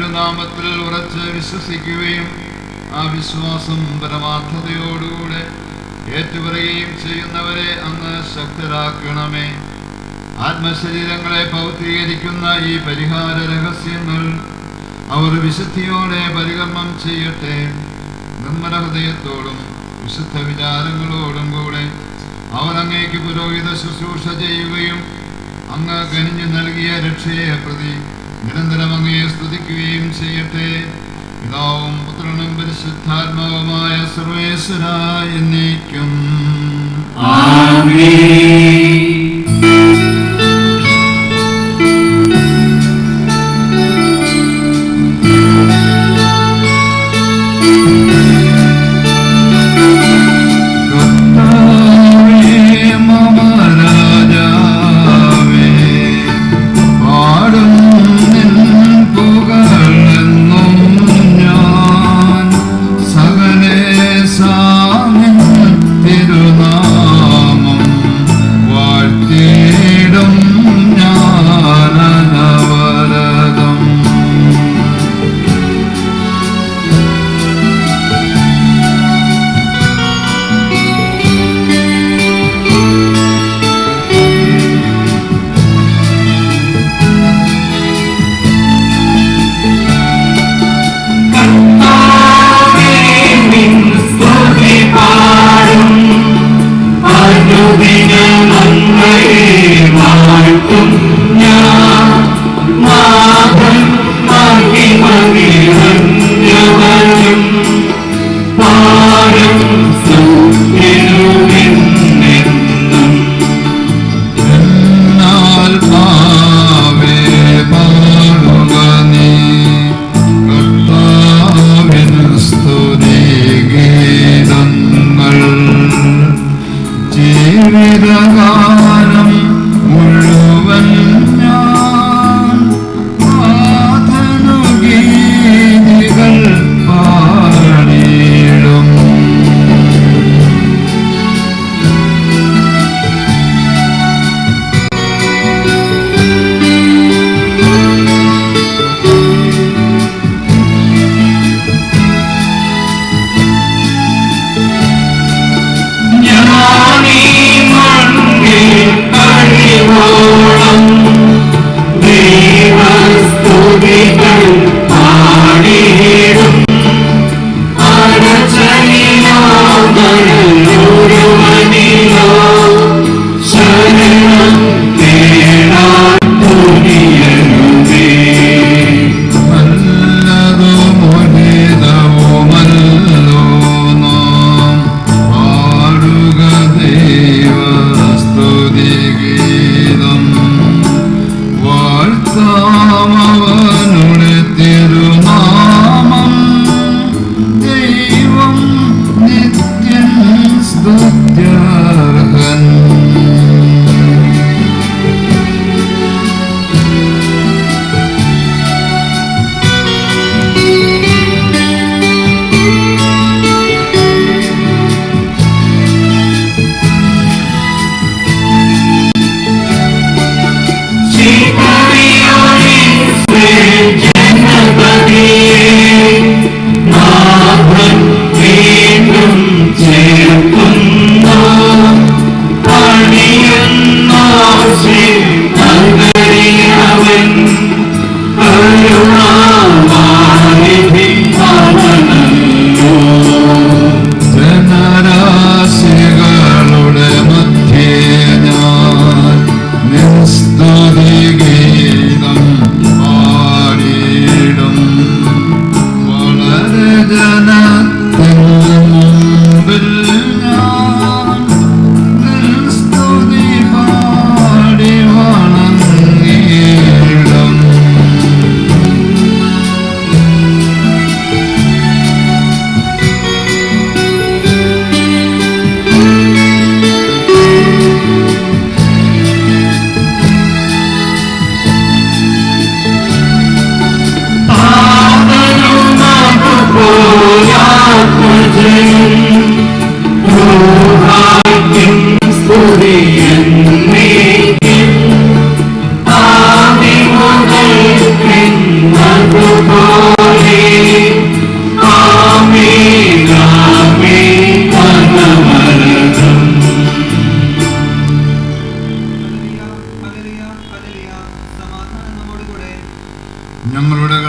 തിരുനാമത്തിൽ ഉറച്ച് വിശ്വസിക്കുകയും ആ വിശ്വാസം പരമാർത്ഥതയോടുകൂടെ ഏറ്റുപറയുകയും ചെയ്യുന്നവരെ അങ്ങ് ശക്തരാക്കണമേ. ആത്മശരീരങ്ങളെ പൗത്രീകരിക്കുന്ന ഈ പരിഹാര രഹസ്യങ്ങൾ അവർ വിശുദ്ധിയോടെ പരികർമ്മം ചെയ്യട്ടെ. നിർമ്മല ഹൃദയത്തോടും വിശുദ്ധ വിചാരങ്ങളോടും കൂടെ അവർ അങ്ങേക്ക് പുരോഹിത ശുശ്രൂഷ ചെയ്യുകയും അങ്ങ് കനിഞ്ഞു നൽകിയ രക്ഷയെ പ്രതി നിരന്തരം അങ്ങയെ സ്തുതിക്കുകയും ചെയ്യട്ടെ. പിതാവും പുത്രനും പരിശുദ്ധാത്മാവുമായ സർവേശ്വരായ എന്നേക്കും ആമേൻ. ജീവിതകാലം മുഴുവൻ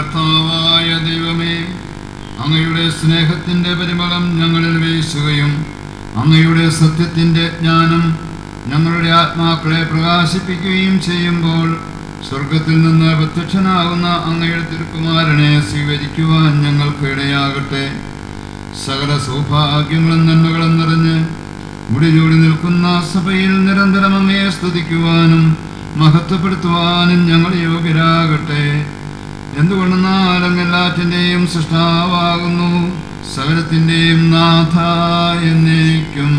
കർത്താവായ ദൈവമേ, അങ്ങയുടെ സ്നേഹത്തിന്റെ പരിമളം ഞങ്ങളിൽ വീശുകയും അങ്ങയുടെ സത്യത്തിന്റെ ജ്ഞാനം ഞങ്ങളുടെ ആത്മാക്കളെ പ്രകാശിപ്പിക്കുകയും ചെയ്യുമ്പോൾ സ്വർഗത്തിൽ നിന്ന് പ്രത്യക്ഷനാകുന്ന അങ്ങയുടെ തിരുക്കുമാരനെ സ്വീകരിക്കുവാൻ ഞങ്ങൾക്ക് ഇടയാകട്ടെ. സകല സൗഭാഗ്യങ്ങളും നന്മകളും നിറഞ്ഞ് മുടിചൂടി നിൽക്കുന്ന സഭയിൽ നിരന്തരം അങ്ങയെ സ്തുതിക്കുവാനും മഹത്വപ്പെടുത്തുവാനും ഞങ്ങൾ യോഗ്യരാകട്ടെ. എന്തുകൊണ്ടെന്നാൽ അങ്ങ് എല്ലാറ്റിൻ്റെയും സൃഷ്ടാവാകുന്നു, സകലത്തിൻ്റെയും നാഥ എന്നേക്കും.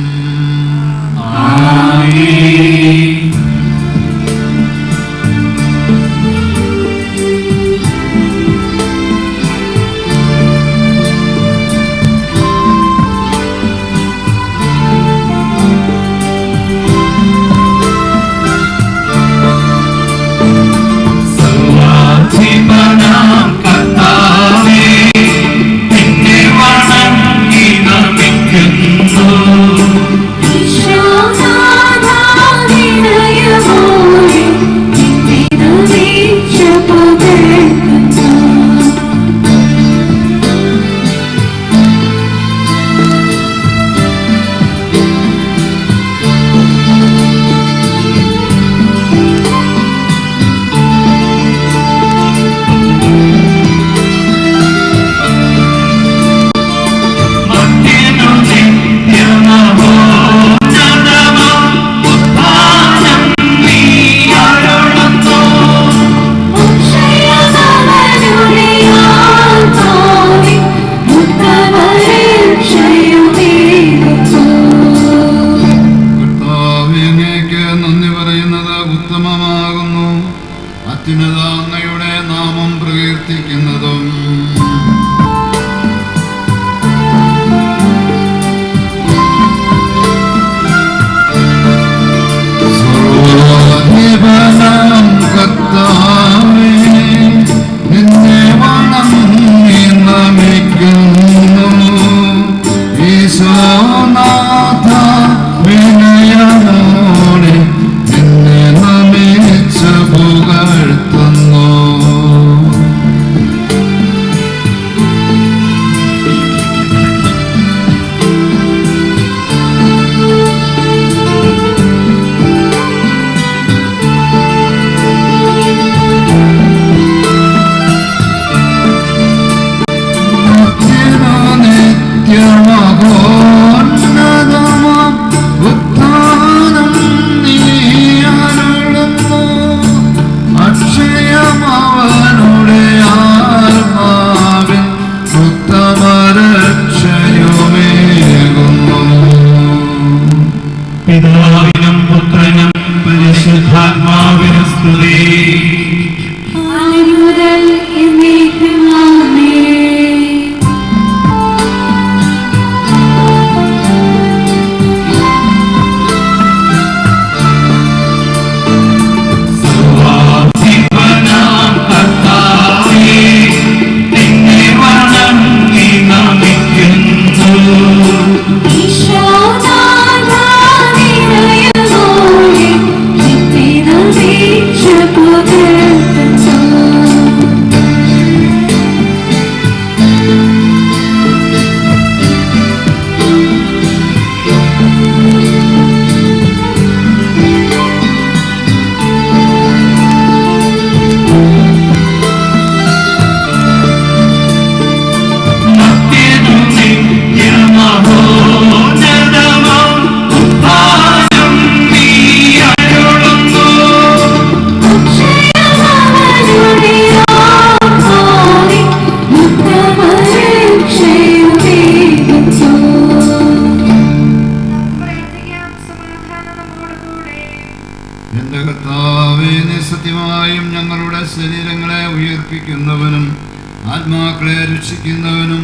ആത്മാക്കളെ രക്ഷിക്കുന്നവനും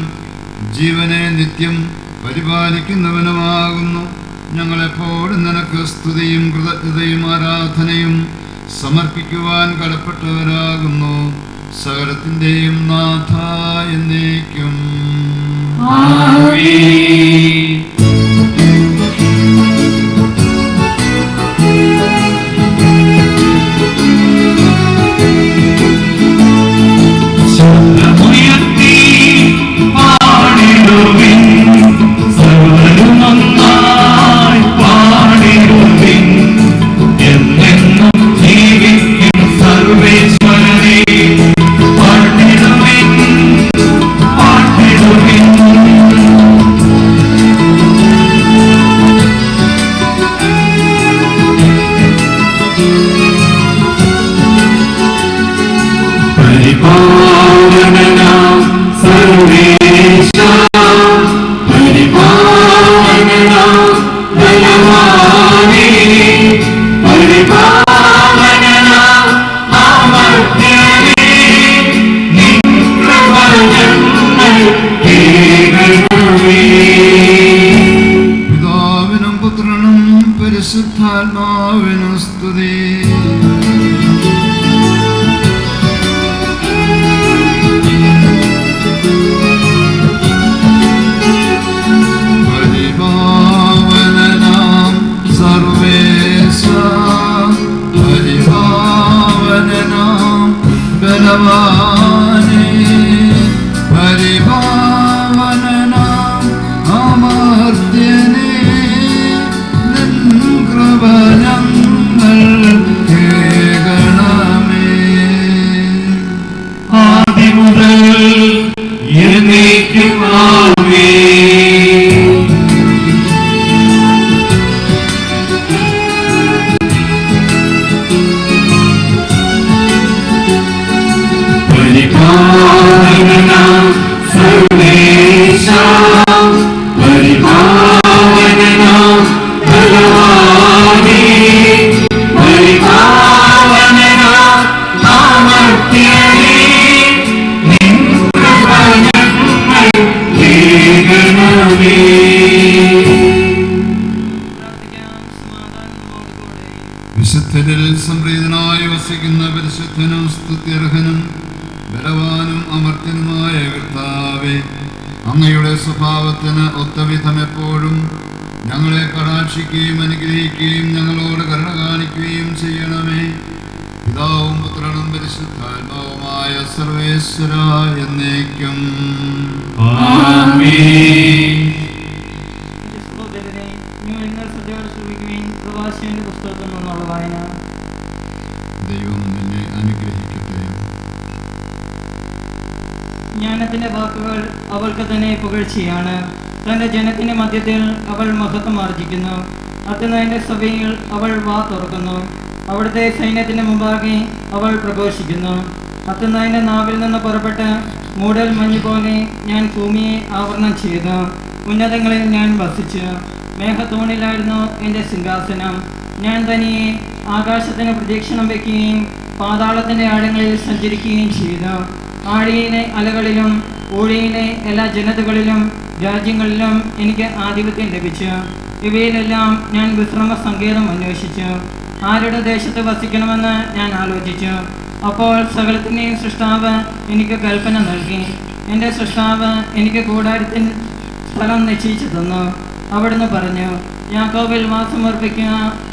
ജീവനെ നിത്യം പരിപാലിക്കുന്നവനുമാകുന്നു. ഞങ്ങളെപ്പോഴും നിനക്ക് സ്തുതിയും കൃതജ്ഞതയും ആരാധനയും സമർപ്പിക്കുവാൻ കടപ്പെട്ടവരാകുന്നു. സകലത്തിന്റെയും നാഥ എന്നേക്കും. ആമേൻ. പിതാവിനും പുത്രനും പരിശുദ്ധാത്മാവിനും സ്തുതി. പരിപാവനനാം സർവേശ, പരിപാവനനാം ബലവാനേ, പരിപാവനനാം അമർത്യനേ, നിൻ കൃപ ഞങ്ങൾ കേൾക്കണമേ. ആദിമുതൽ എന്നേക്കും ആമേൻ. പരിപാവനനാം സർവേശ, പരിപാവനനാം ബലവാനേ, പരിപാവനനാം അമർത്യനേ, നിൻ കൃപ ഞങ്ങൾ കേൾക്കണമേ. വിശുദ്ധരിൽ സംപ്രീതനായി വസിക്കുന്ന പരിശുദ്ധനും സ്തുത്യർഹനും ബലവാനും അമർത്യനുമായ കർത്താവേ, അങ്ങയുടെ സ്വഭാവത്തിന് ഒത്തവിധം എപ്പോഴും ഞങ്ങളെ കടാക്ഷിക്കുകയും അനുഗ്രഹിക്കുകയും ഞങ്ങളോട് കരുണ കാണിക്കുകയും ചെയ്യണമേ. പിതാവും പുത്രനും പരിശുദ്ധാത്മാവുമായ സർവേശ്വര എന്നേക്കും ആമേൻ. എന്റെ സഹോദരരെ, നിങ്ങൾ ഇന്ന് ശ്രദ്ധയോടെ ശ്രമിക്കുകയും പ്രവാസിയുടെ പുസ്തകത്തിൽ നിന്നുള്ള വായന. ദൈവം നിന്നെ അനുഗ്രഹിക്കട്ടെ. ജ്ഞാനത്തിന്റെ വാക്കുകൾ അവൾക്ക് തന്നെ പുകഴ്ചയാണ്. തന്റെ ജനത്തിന്റെ മധ്യത്തിൽ അവൾ മഹത്വം ആർജിക്കുന്നു. അത്യുന്നതന്റെ സഭയിൽ അവൾ വാ തുറക്കുന്നു. അവിടുത്തെ സൈന്യത്തിന്റെ മുമ്പാകെ അവൾ പ്രഘോഷിക്കുന്നു. അത്യുന്നതന്റെ നാവിൽ നിന്ന് പുറപ്പെട്ട് മൂടൽ മഞ്ഞ് പോലെ ഞാൻ ഭൂമിയെ ആവരണം ചെയ്തു. ഉന്നതങ്ങളിൽ ഞാൻ വസിച്ചു. മേഘത്തൂണിലായിരുന്നു എൻ്റെ സിംഹാസനം. ഞാൻ തനിയെ ആകാശത്തിന് പ്രദക്ഷിണം വയ്ക്കുകയും പാതാളത്തിന്റെ ആഴങ്ങളിൽ സഞ്ചരിക്കുകയും ചെയ്തു. ആഴിയിലെ അലകളിലും ഊഴിയിലെ എല്ലാ ജനതകളിലും രാജ്യങ്ങളിലും എനിക്ക് ആധിപത്യം ലഭിച്ചു. ഇവയിലെല്ലാം ഞാൻ വിശ്രമ സങ്കേതം അന്വേഷിച്ചു. ആരുടെ ദേശത്ത് വസിക്കണമെന്ന് ഞാൻ ആലോചിച്ചു. അപ്പോൾ സകലത്തിൻ്റെയും സൃഷ്ടാവ് എനിക്ക് കൽപ്പന നൽകി. എൻ്റെ സൃഷ്ടാവ് എനിക്ക് കൂടാരത്തിൽ സ്ഥലം നിശ്ചയിച്ചു തന്നു. അവിടുന്ന് പറഞ്ഞു, യാക്കോബിൽ വാസമർപ്പിക്കുക,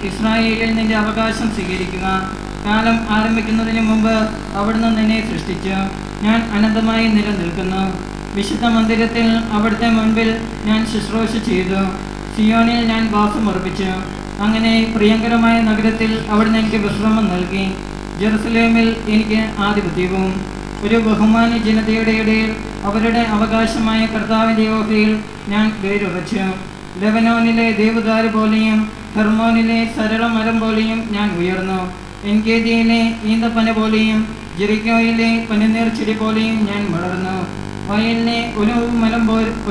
ഇസ്രായേലിൽ നിന്റെ അവകാശം സ്വീകരിക്കുക. കാലം ആരംഭിക്കുന്നതിന് മുമ്പ് അവിടുന്ന് നിന്നെ സൃഷ്ടിച്ചു. ഞാൻ അനന്തമായി നിലനിൽക്കുന്നു. വിശുദ്ധ മന്ദിരത്തിൽ അവിടുത്തെ മുൻപിൽ ഞാൻ ശുശ്രൂഷ ചെയ്തു. സിയോനിൽ ഞാൻ വാസമർപ്പിച്ചു. അങ്ങനെ പ്രിയങ്കരമായ നഗരത്തിൽ അവിടുന്ന് എനിക്ക് വിശ്രമം നൽകി. ജെറുസലേമിൽ എനിക്ക് ആധിപത്യവും. ഒരു ബഹുമാന്യ ജനതയുടെ ഇടയിൽ അവരുടെ അവകാശമായ കർത്താവിൻ്റെ യഹോവയിൽ ഞാൻ വേരുറച്ചു. ലെബനോനിലെ ദേവദാരു പോലെയും ഹെർമോനിലെ സരള മരം പോലെയും ഞാൻ ഉയർന്നു. എൻഗേദിയിലെ ഈന്തപ്പന പോലെയും ജെറിക്കോയിലെ പനിനീർ ചെടി പോലെയും ഞാൻ വളർന്നു. വയലിലെ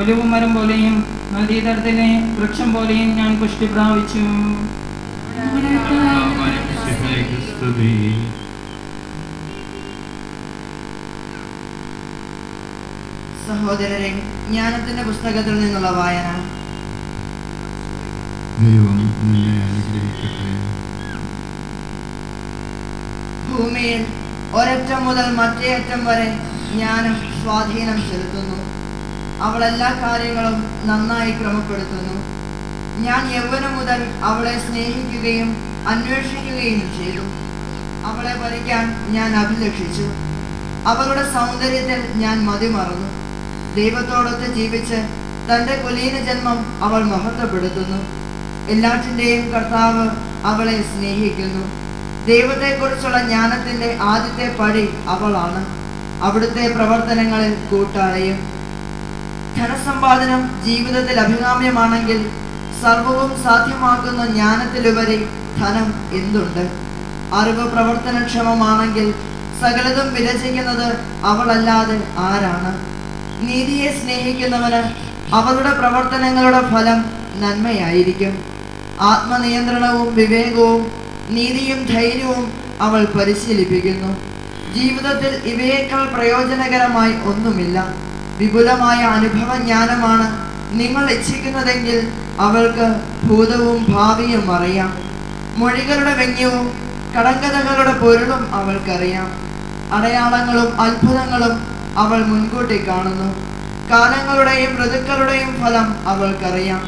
ഒലിവുമരം പോലെയും നദീതടത്തിലെ വൃക്ഷം പോലെയും ഞാൻ പുഷ്ടി പ്രാപിച്ചു. സഹോദരരെ, ജ്ഞാനത്തിന്റെ പുസ്തകത്തിൽ നിന്നുള്ള വായന. ദൈവം നിന്നെ അനുഗ്രഹിക്കട്ടെ. ഭൂമിയിൽ ഒരറ്റം മുതൽ മറ്റേ അറ്റം വരെ ജ്ഞാനം സ്വാധീനം ചെലുത്തുന്നു. അവൾ എല്ലാ കാര്യങ്ങളും നന്നായി ക്രമപ്പെടുത്തുന്നു. ഞാൻ യൗവനം മുതൽ അവളെ സ്നേഹിക്കുകയും അന്വേഷിക്കുകയും ചെയ്തു. അവളെ ഭരിക്കാൻ ഞാൻ അഭിലഷിച്ചു. അവളുടെ സൗന്ദര്യത്തിൽ ഞാൻ മതിമറന്നു. ദൈവത്തോടൊത്ത് ജീവിച്ച് തൻ്റെ കുലീന ജന്മം അവൾ മഹത്വപ്പെടുത്തുന്നു. എല്ലാറ്റിൻ്റെയും കർത്താവ് അവളെ സ്നേഹിക്കുന്നു. ദൈവത്തെക്കുറിച്ചുള്ള ജ്ഞാനത്തിൻ്റെ ആദ്യത്തെ പടി അവളാണ്. അവിടുത്തെ പ്രവർത്തനങ്ങളിൽ കൂട്ടാളിയും. ധനസമ്പാദനം ജീവിതത്തിൽ അഭികാമ്യമാണെങ്കിൽ സർവവും സാധ്യമാക്കുന്ന ജ്ഞാനത്തിലുപരി ധനം എന്തുണ്ട്? അറിവ് പ്രവർത്തനക്ഷമമാണെങ്കിൽ സകലതും വിരചിക്കുന്നത് അവളല്ലാതെ ആരാണ്? നീതിയെ സ്നേഹിക്കുന്നവന് അവളുടെ പ്രവർത്തനങ്ങളുടെ ഫലം നന്മയായിരിക്കും. ആത്മനിയന്ത്രണവും വിവേകവും നീതിയും ധൈര്യവും അവൾ പരിശീലിപ്പിക്കുന്നു. ജീവിതത്തിൽ ഇവയേക്കാൾ പ്രയോജനകരമായി ഒന്നുമില്ല. വിപുലമായ അനുഭവജ്ഞാനമാണ് നിങ്ങൾ ഇച്ഛിക്കുന്നതെങ്കിൽ അവൾക്ക് ഭൂതവും ഭാവിയും അറിയാം. മൊഴികളുടെ വ്യംഗ്യവും കടങ്കഥകളുടെ പൊരുളും അവൾക്കറിയാം. അടയാളങ്ങളും അത്ഭുതങ്ങളും അവൾ മുൻകൂട്ടി കാണുന്നു. കാലങ്ങളുടെയും ഋതുക്കളുടെയും ഫലം അവൾക്കറിയാം.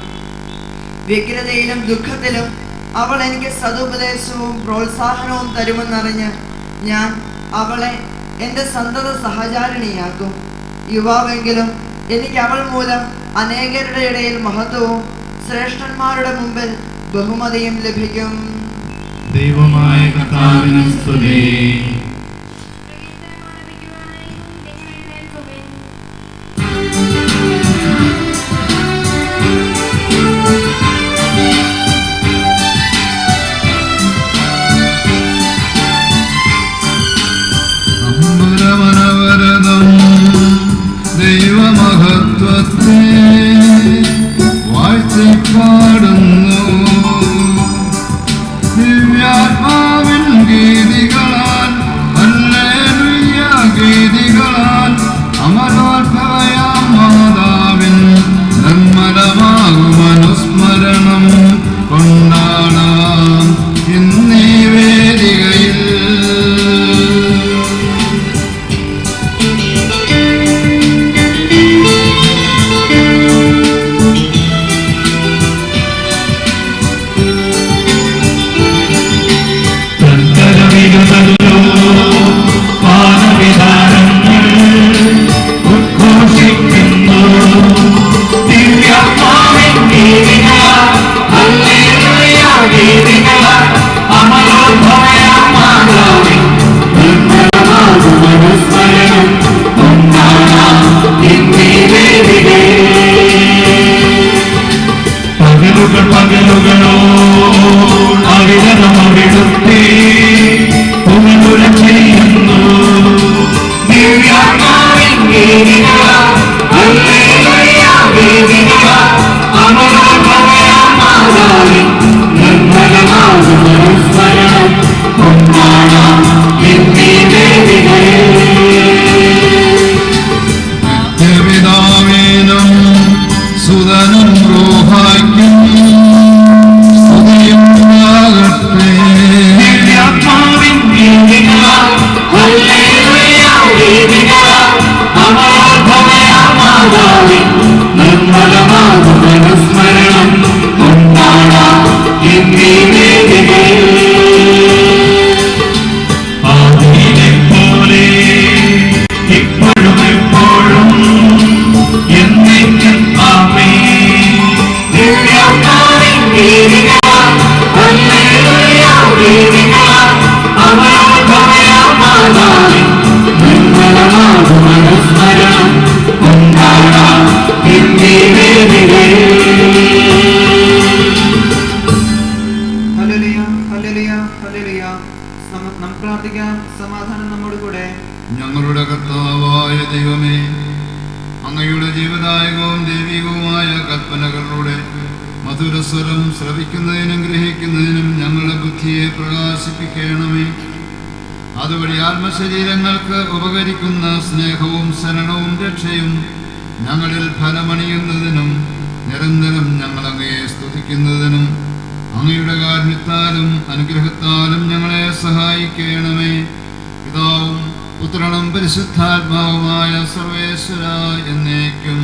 വ്യഗ്രതയിലും ദുഃഖത്തിലും അവൾ എനിക്ക് സതുപദേശവും പ്രോത്സാഹനവും തരുമെന്നറിഞ്ഞ് ഞാൻ അവളെ എൻ്റെ സന്തത സഹചാരിണിയാക്കും. യുവാവെങ്കിലും എനിക്ക് അവൾ മൂലം അനേകരുടെ ഇടയിൽ മഹത്വവും ശ്രേഷ്ഠന്മാരുടെ മുമ്പിൽ ബഹുമതിയും ലഭിക്കും. ദൈവമായ കർത്താവിന് സ്തുതി. ദൈവമഹത്വത്തെ വാഴ്ത്തിപ്പാടുന്നു. ദിവ്യാത്മാവിൻ ഗീതികളാൽ ഹല്ലേലൂയ ഗീതികളാൽ അമലോത്ഭവയാം മാതാവിൻ നിർമ്മലമാകും അനുസ്മരണം കൊണ്ടാടാം ഇന്നീ വേദികയിൽ. ഞങ്ങളുടെ കർത്താവായ ദൈവമേ, അങ്ങയുടെ ജീവദായകവും ദൈവികവുമായ കൽപ്പനകളിലൂടെ മധുരസ്വരം ശ്രവിക്കുന്നതിനും ഗ്രഹിക്കുന്നതിനും ഞങ്ങളുടെ ബുദ്ധിയെ പ്രകാശിപ്പിക്കണമേ. അതുവഴി ആത്മശരീരങ്ങൾക്ക് ഉപകരിക്കുന്ന സ്നേഹവും ശരണവും രക്ഷയും ഞങ്ങളിൽ ഫലമണിയുന്നതിനും നിരന്തരം ഞങ്ങൾ അങ്ങയെ സ്തുതിക്കുന്നതിനും അങ്ങയുടെ കാരുണ്യത്താലും അനുഗ്രഹത്താലും ഞങ്ങളെ സഹായിക്കണമേ. പിതാവും പുത്രനും പരിശുദ്ധാത്മാവുമായ സർവേശ്വര എന്നേക്കും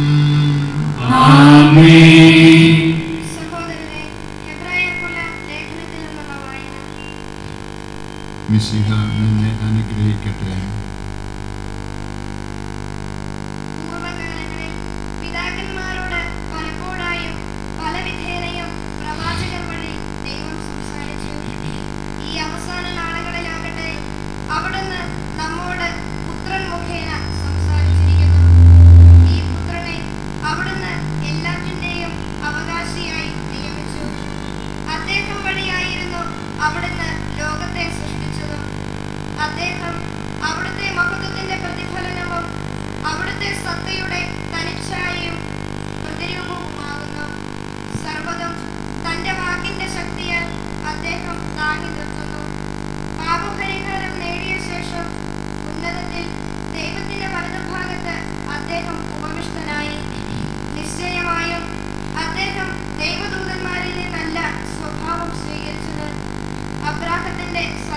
ആമേൻ. സഹോദരരെ, ഹെബ്രായർക്കുള്ള ലേഖനത്തിൽ നിന്നുള്ള വായന. മിശിഹ നിന്നെ അനുഗ്രഹിക്കട്ടെ. പൂർവ്വകാലങ്ങളിൽ പിതാക്കന്മാരോട് പലപ്പോഴായും പല വിധേനയും പ്രവാചകർ വഴി ദൈവം സംസാരിച്ചു. ഈ അവസാന നാളുകളിലാകട്ടെ അവിടുന്ന് നമ്മോട് പുത്രൻ മുഖേന സംസാരിച്ചിരിക്കുന്നു. ഈ പുത്രനെ അവിടുന്ന് എല്ലാറ്റിന്റെയും അവകാശിയായി നിയമിച്ചു. അദ്ദേഹം വഴിയായിരുന്നു അവിടുന്ന് ലോകത്തെ സൃഷ്ടിച്ചതും. അദ്ദേഹം അവിടുന്ന്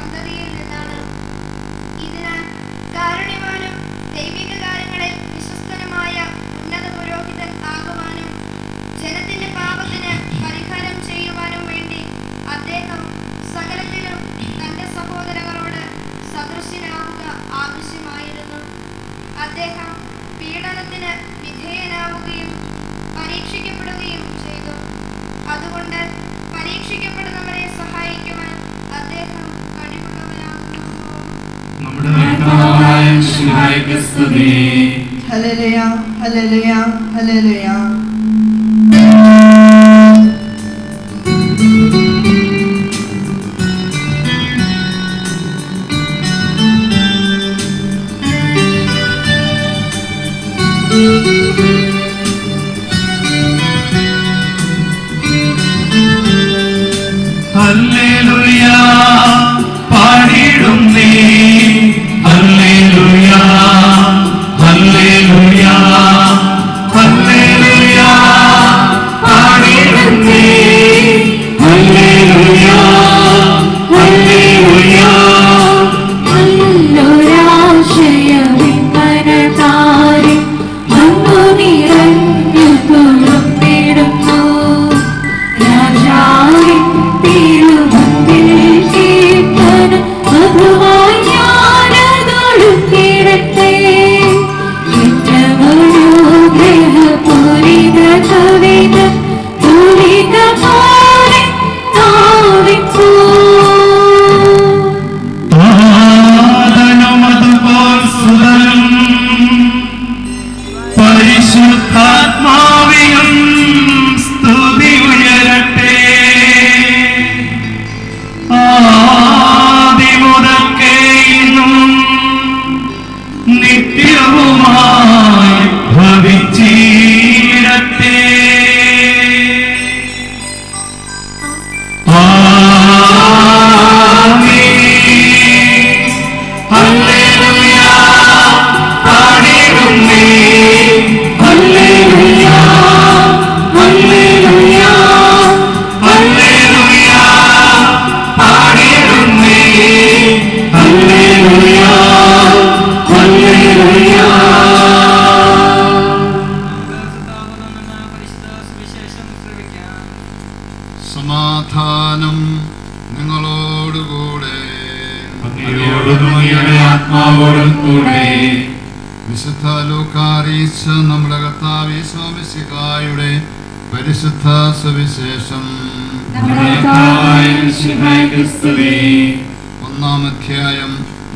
സന്തതിയിൽ നിന്നാണ്. ഇതിനാൽ കാരുണ്യവാനും ദൈവിക കാര്യങ്ങളിൽ വിശ്വസ്തനുമായ ഉന്നത പുരോഹിതൻ ആകുവാനും ജനത്തിന്റെ പാപത്തിന് പരിഹാരം ചെയ്യുവാനും വേണ്ടി അദ്ദേഹം സകലത്തിലും തന്റെ സഹോദരങ്ങളോട് സദൃശ്യനാവുക ആവശ്യമായിരുന്നു. അദ്ദേഹം പീഡനത്തിന് വിധേയനാവുകയും പരീക്ഷിക്കപ്പെടുകയും ചെയ്തു. അതുകൊണ്ട് പരീക്ഷിക്കപ്പെടുന്നവരെ സഹായിക്കുവാൻ അദ്ദേഹം കഴിവുള്ളവനാകുന്നു. നമ്മുടെ കർത്താവായ മിശിഹായ്ക്ക് സ്തുതി. ഹല്ലേലൂയ, ഹല്ലേലൂയ, ഹല്ലേലൂയ. ഹല്ലേലൂയ പാടിടുന്നേ, ഹല്ലേലൂയ, ഹല്ലേലൂയ, ഹല്ലേലൂയ പാടിടുന്നേ, ഹല്ലേലൂയ, ഹല്ലേലൂയ. നല്ലൊരാശയവിന്മനതാരിൽ അന്നു നിറഞ്ഞു തുളുമ്പിടുന്നു. രാജാവിൻ തിരുമുമ്പിൽ കീർത്തന മധുവായി ഞാനതൊഴുക്കിടട്ടെ. ഏറ്റമനുഗ്രഹപൂരിത കവിത പൂരിത പോലെ നാവിപ്പോ. താതനുമതുപോൽ സുതനും പരിശുദ്ധാത്മാവിനും സ്തുതി ഉയരട്ടെ. ആദിമുതൽക്കേ ഇന്നും നിത്യവുമായി ഭവിച്ചിടട്ടെ. ആമേൻ. ഹല്ലേലൂയ പാടിടുന്നേ, ഹല്ലേലൂയ, ഹല്ലേലൂയ, ഹല്ലേലൂയ പാടിടുന്നേ, ഹല്ലേലൂയ, ഹല്ലേലൂയ. പരിശുദ്ധ സുവിശേഷം ശ്രവിക്കാം. സമാധാനം നിങ്ങളോടുകൂടെ. അങ്ങയോടും അങ്ങയുടെ ആത്മാവോടും കൂടെ. വിശുദ്ധ ലൂക്കാ അറിയിച്ച നമ്മുടെ കർത്താവ് യേശു മിശിഹായുടെ പരിശുദ്ധ സുവിശേഷം. നമ്മുടെ കർത്താവായ മിശിഹായ്ക്ക് സ്തുതി. 1-ാം അധ്യായം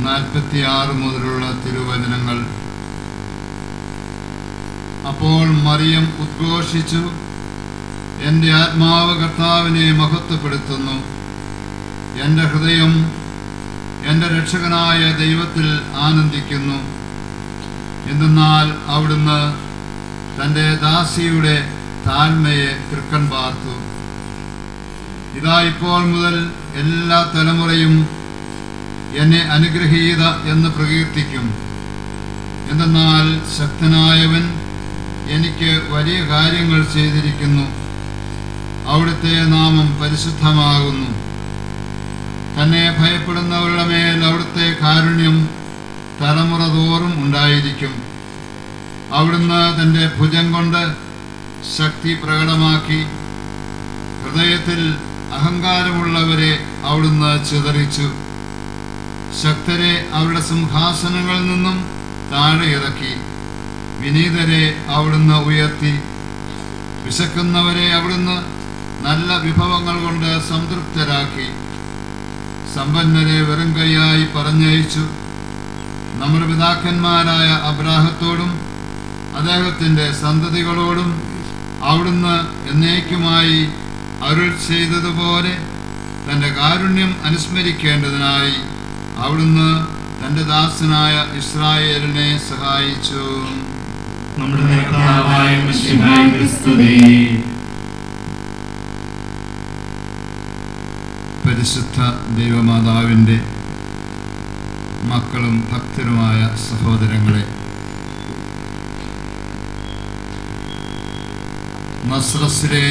46 മുതലുള്ള തിരുവചനങ്ങൾ. അപ്പോൾ മറിയം ഉദ്ഘോഷിച്ചു, എൻ്റെ ആത്മാവ് കർത്താവിനെ മഹത്വപ്പെടുത്തുന്നു. എൻ്റെ ഹൃദയം എൻ്റെ രക്ഷകനായ ദൈവത്തിൽ ആനന്ദിക്കുന്നു. എന്തെന്നാൽ അവിടുന്ന് തൻ്റെ ദാസിയുടെ താഴ്മയെ തൃക്കൺ പാർത്തു. ഇതാ ഇപ്പോൾ മുതൽ എല്ലാ തലമുറയും എന്നെ അനുഗ്രഹീത എന്ന് പ്രകീർത്തിക്കും. എന്തെന്നാൽ ശക്തനായവൻ എനിക്ക് വലിയ കാര്യങ്ങൾ ചെയ്തിരിക്കുന്നു. അവിടുത്തെ നാമം പരിശുദ്ധമാകുന്നു. തന്നെ ഭയപ്പെടുന്നവരുടെ മേൽ അവിടുത്തെ കാരുണ്യം തലമുറ തോറും ഉണ്ടായിരിക്കും. അവിടുന്ന് തൻ്റെ ഭുജം കൊണ്ട് ശക്തി പ്രകടമാക്കി. ഹൃദയത്തിൽ അഹങ്കാരമുള്ളവരെ അവിടുന്ന് ചിതറിച്ചു. ശക്തരെ അവരുടെ സിംഹാസനങ്ങളിൽ നിന്നും താഴെ ഇറക്കി. വിനീതരെ അവിടുന്ന് ഉയർത്തി. വിശക്കുന്നവരെ അവിടുന്ന് നല്ല വിഭവങ്ങൾ കൊണ്ട് സംതൃപ്തരാക്കി. സമ്പന്നരെ വെറും കൈയായി പറഞ്ഞയച്ചു. നമ്മുടെ പിതാക്കന്മാരായ അബ്രാഹത്തോടും അദ്ദേഹത്തിൻ്റെ സന്തതികളോടും അവിടുന്ന് എന്നേക്കുമായി അരുൾ ചെയ്തതുപോലെ തൻ്റെ കാരുണ്യം അനുസ്മരിക്കേണ്ടതിനായി അവിടുന്ന് തൻ്റെ ദാസനായ ഇസ്രായേലിനെ സഹായിച്ചു. നമ്മുടെ കർത്താവായ മിശിഹായ്ക്ക് സ്തുതി. പരിശുദ്ധ ദൈവമാതാവിൻ്റെ മക്കളും ഭക്തരുമായ സഹോദരങ്ങളെ, നസ്രസിലെ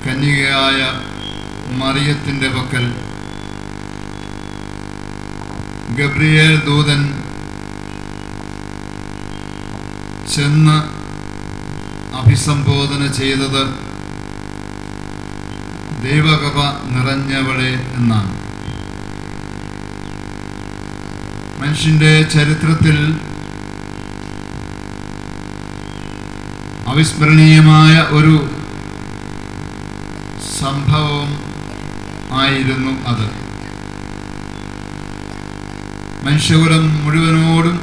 കന്യകയായ മറിയത്തിൻ്റെ പക്കൽ ഗബ്രിയേൽ ദൂതൻ ചെന്ന് അഭിസംബോധന ചെയ്തത് ദൈവകൃപ നിറഞ്ഞവളെ എന്നാണ്. മനുഷ്യന്റെ ചരിത്രത്തിൽ അവിസ്മരണീയമായ ഒരു സംഭവം ആയിരുന്നു അത്. മനുഷ്യകുലം മുഴുവനോടും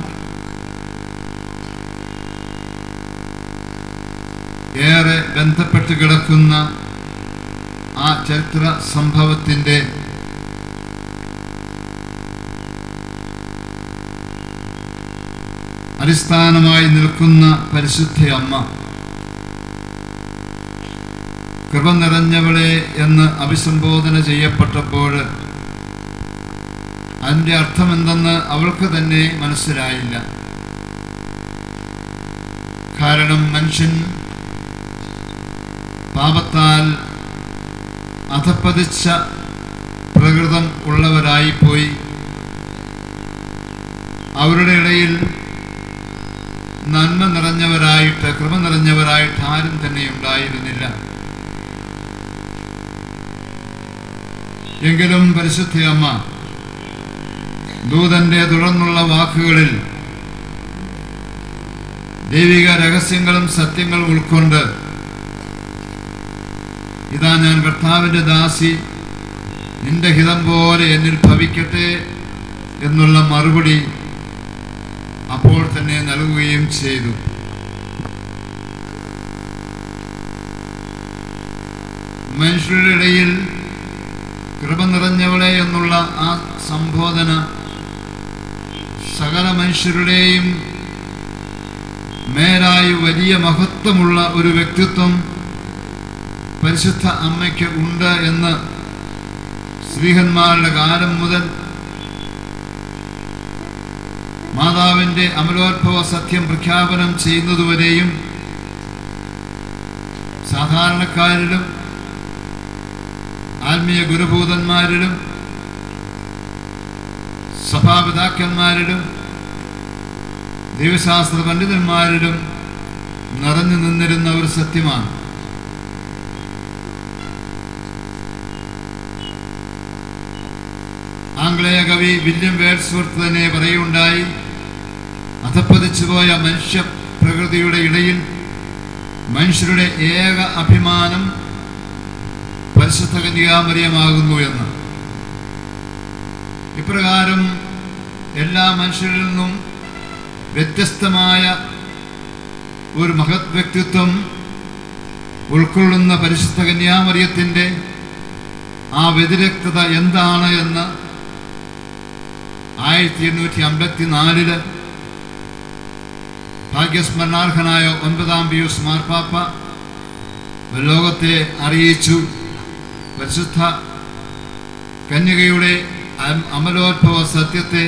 ഏറെ ബന്ധപ്പെട്ട് കിടക്കുന്ന ആ ചരിത്ര സംഭവത്തിൻ്റെ അടിസ്ഥാനമായി നിൽക്കുന്ന പരിശുദ്ധ അമ്മ കൃപ നിറഞ്ഞവളെ എന്ന് അഭിസംബോധന ചെയ്യപ്പെട്ടപ്പോൾ അതിൻ്റെ അർത്ഥമെന്തെന്ന് അവൾക്ക് തന്നെ മനസ്സിലായില്ല. കാരണം മനുഷ്യൻ പാപത്താൽ അധപ്പതിച്ച പ്രകൃതം ഉള്ളവരായിപ്പോയി. അവരുടെ ഇടയിൽ നന്മ നിറഞ്ഞവരായിട്ട്, കൃപ നിറഞ്ഞവരായിട്ട് ആരും തന്നെ ഉണ്ടായിരുന്നില്ല. എങ്കിലും പരിശുദ്ധ അമ്മ ദൂതന്റെ തുടർന്നുള്ള വാക്കുകളിൽ ദൈവിക രഹസ്യങ്ങളും സത്യങ്ങളും ഉൾക്കൊണ്ട്, ഇതാ ഞാൻ കർത്താവിൻ്റെ ദാസി, നിന്റെ ഹിതം പോലെ എന്നിൽ ഭവിക്കട്ടെ എന്നുള്ള മറുപടി അപ്പോൾ തന്നെ നൽകുകയും ചെയ്തു. മനുഷ്യരുടെ ഇടയിൽ കൃപ നിറഞ്ഞവളെ എന്നുള്ള ആ സംബോധന സകല മനുഷ്യരുടെയും മേലായി വലിയ മഹത്വമുള്ള ഒരു വ്യക്തിത്വം പരിശുദ്ധ അമ്മയ്ക്ക് ഉണ്ട് എന്ന് ശ്രീഹന്മാരുടെ കാലം മുതൽ മാതാവിൻ്റെ അമലോത്ഭവ സത്യം പ്രഖ്യാപനം ചെയ്യുന്നതുവരെയും സാധാരണക്കാരിലും ആത്മീയ ഗുരുഭൂതന്മാരിലും സഭാപിതാക്കന്മാരിലും ദൈവശാസ്ത്ര പണ്ഡിതന്മാരിലും നിറഞ്ഞു നിന്നിരുന്ന ഒരു സത്യമാണ്. ആംഗ്ലേയ കവി വില്യം വേഡ്സ്വർത്ത് തന്നെ പറയുകയുണ്ടായി, അധപ്പതിച്ചുപോയ മനുഷ്യ പ്രകൃതിയുടെ ഇടയിൽ മനുഷ്യരുടെ ഏക അഭിമാനം പരിശുദ്ധ കന്യകാമറിയമാകുന്നു എന്ന്. ഇപ്രകാരം എല്ലാ മനുഷ്യരിൽ നിന്നും വ്യത്യസ്തമായ ഒരു മഹത് വ്യക്തിത്വം ഉൾക്കൊള്ളുന്ന പരിശുദ്ധ കന്യാമറിയത്തിൻ്റെ ആ വ്യതിരക്തത എന്താണ് എന്ന് 1854 ഭാഗ്യസ്മരണാർഹനായ 9-ാം പിയൂസ് മാർപ്പാപ്പ ലോകത്തെ അറിയിച്ചു. പരിശുദ്ധ കന്യകയുടെ അമലോത്ഭവ സത്യത്തെ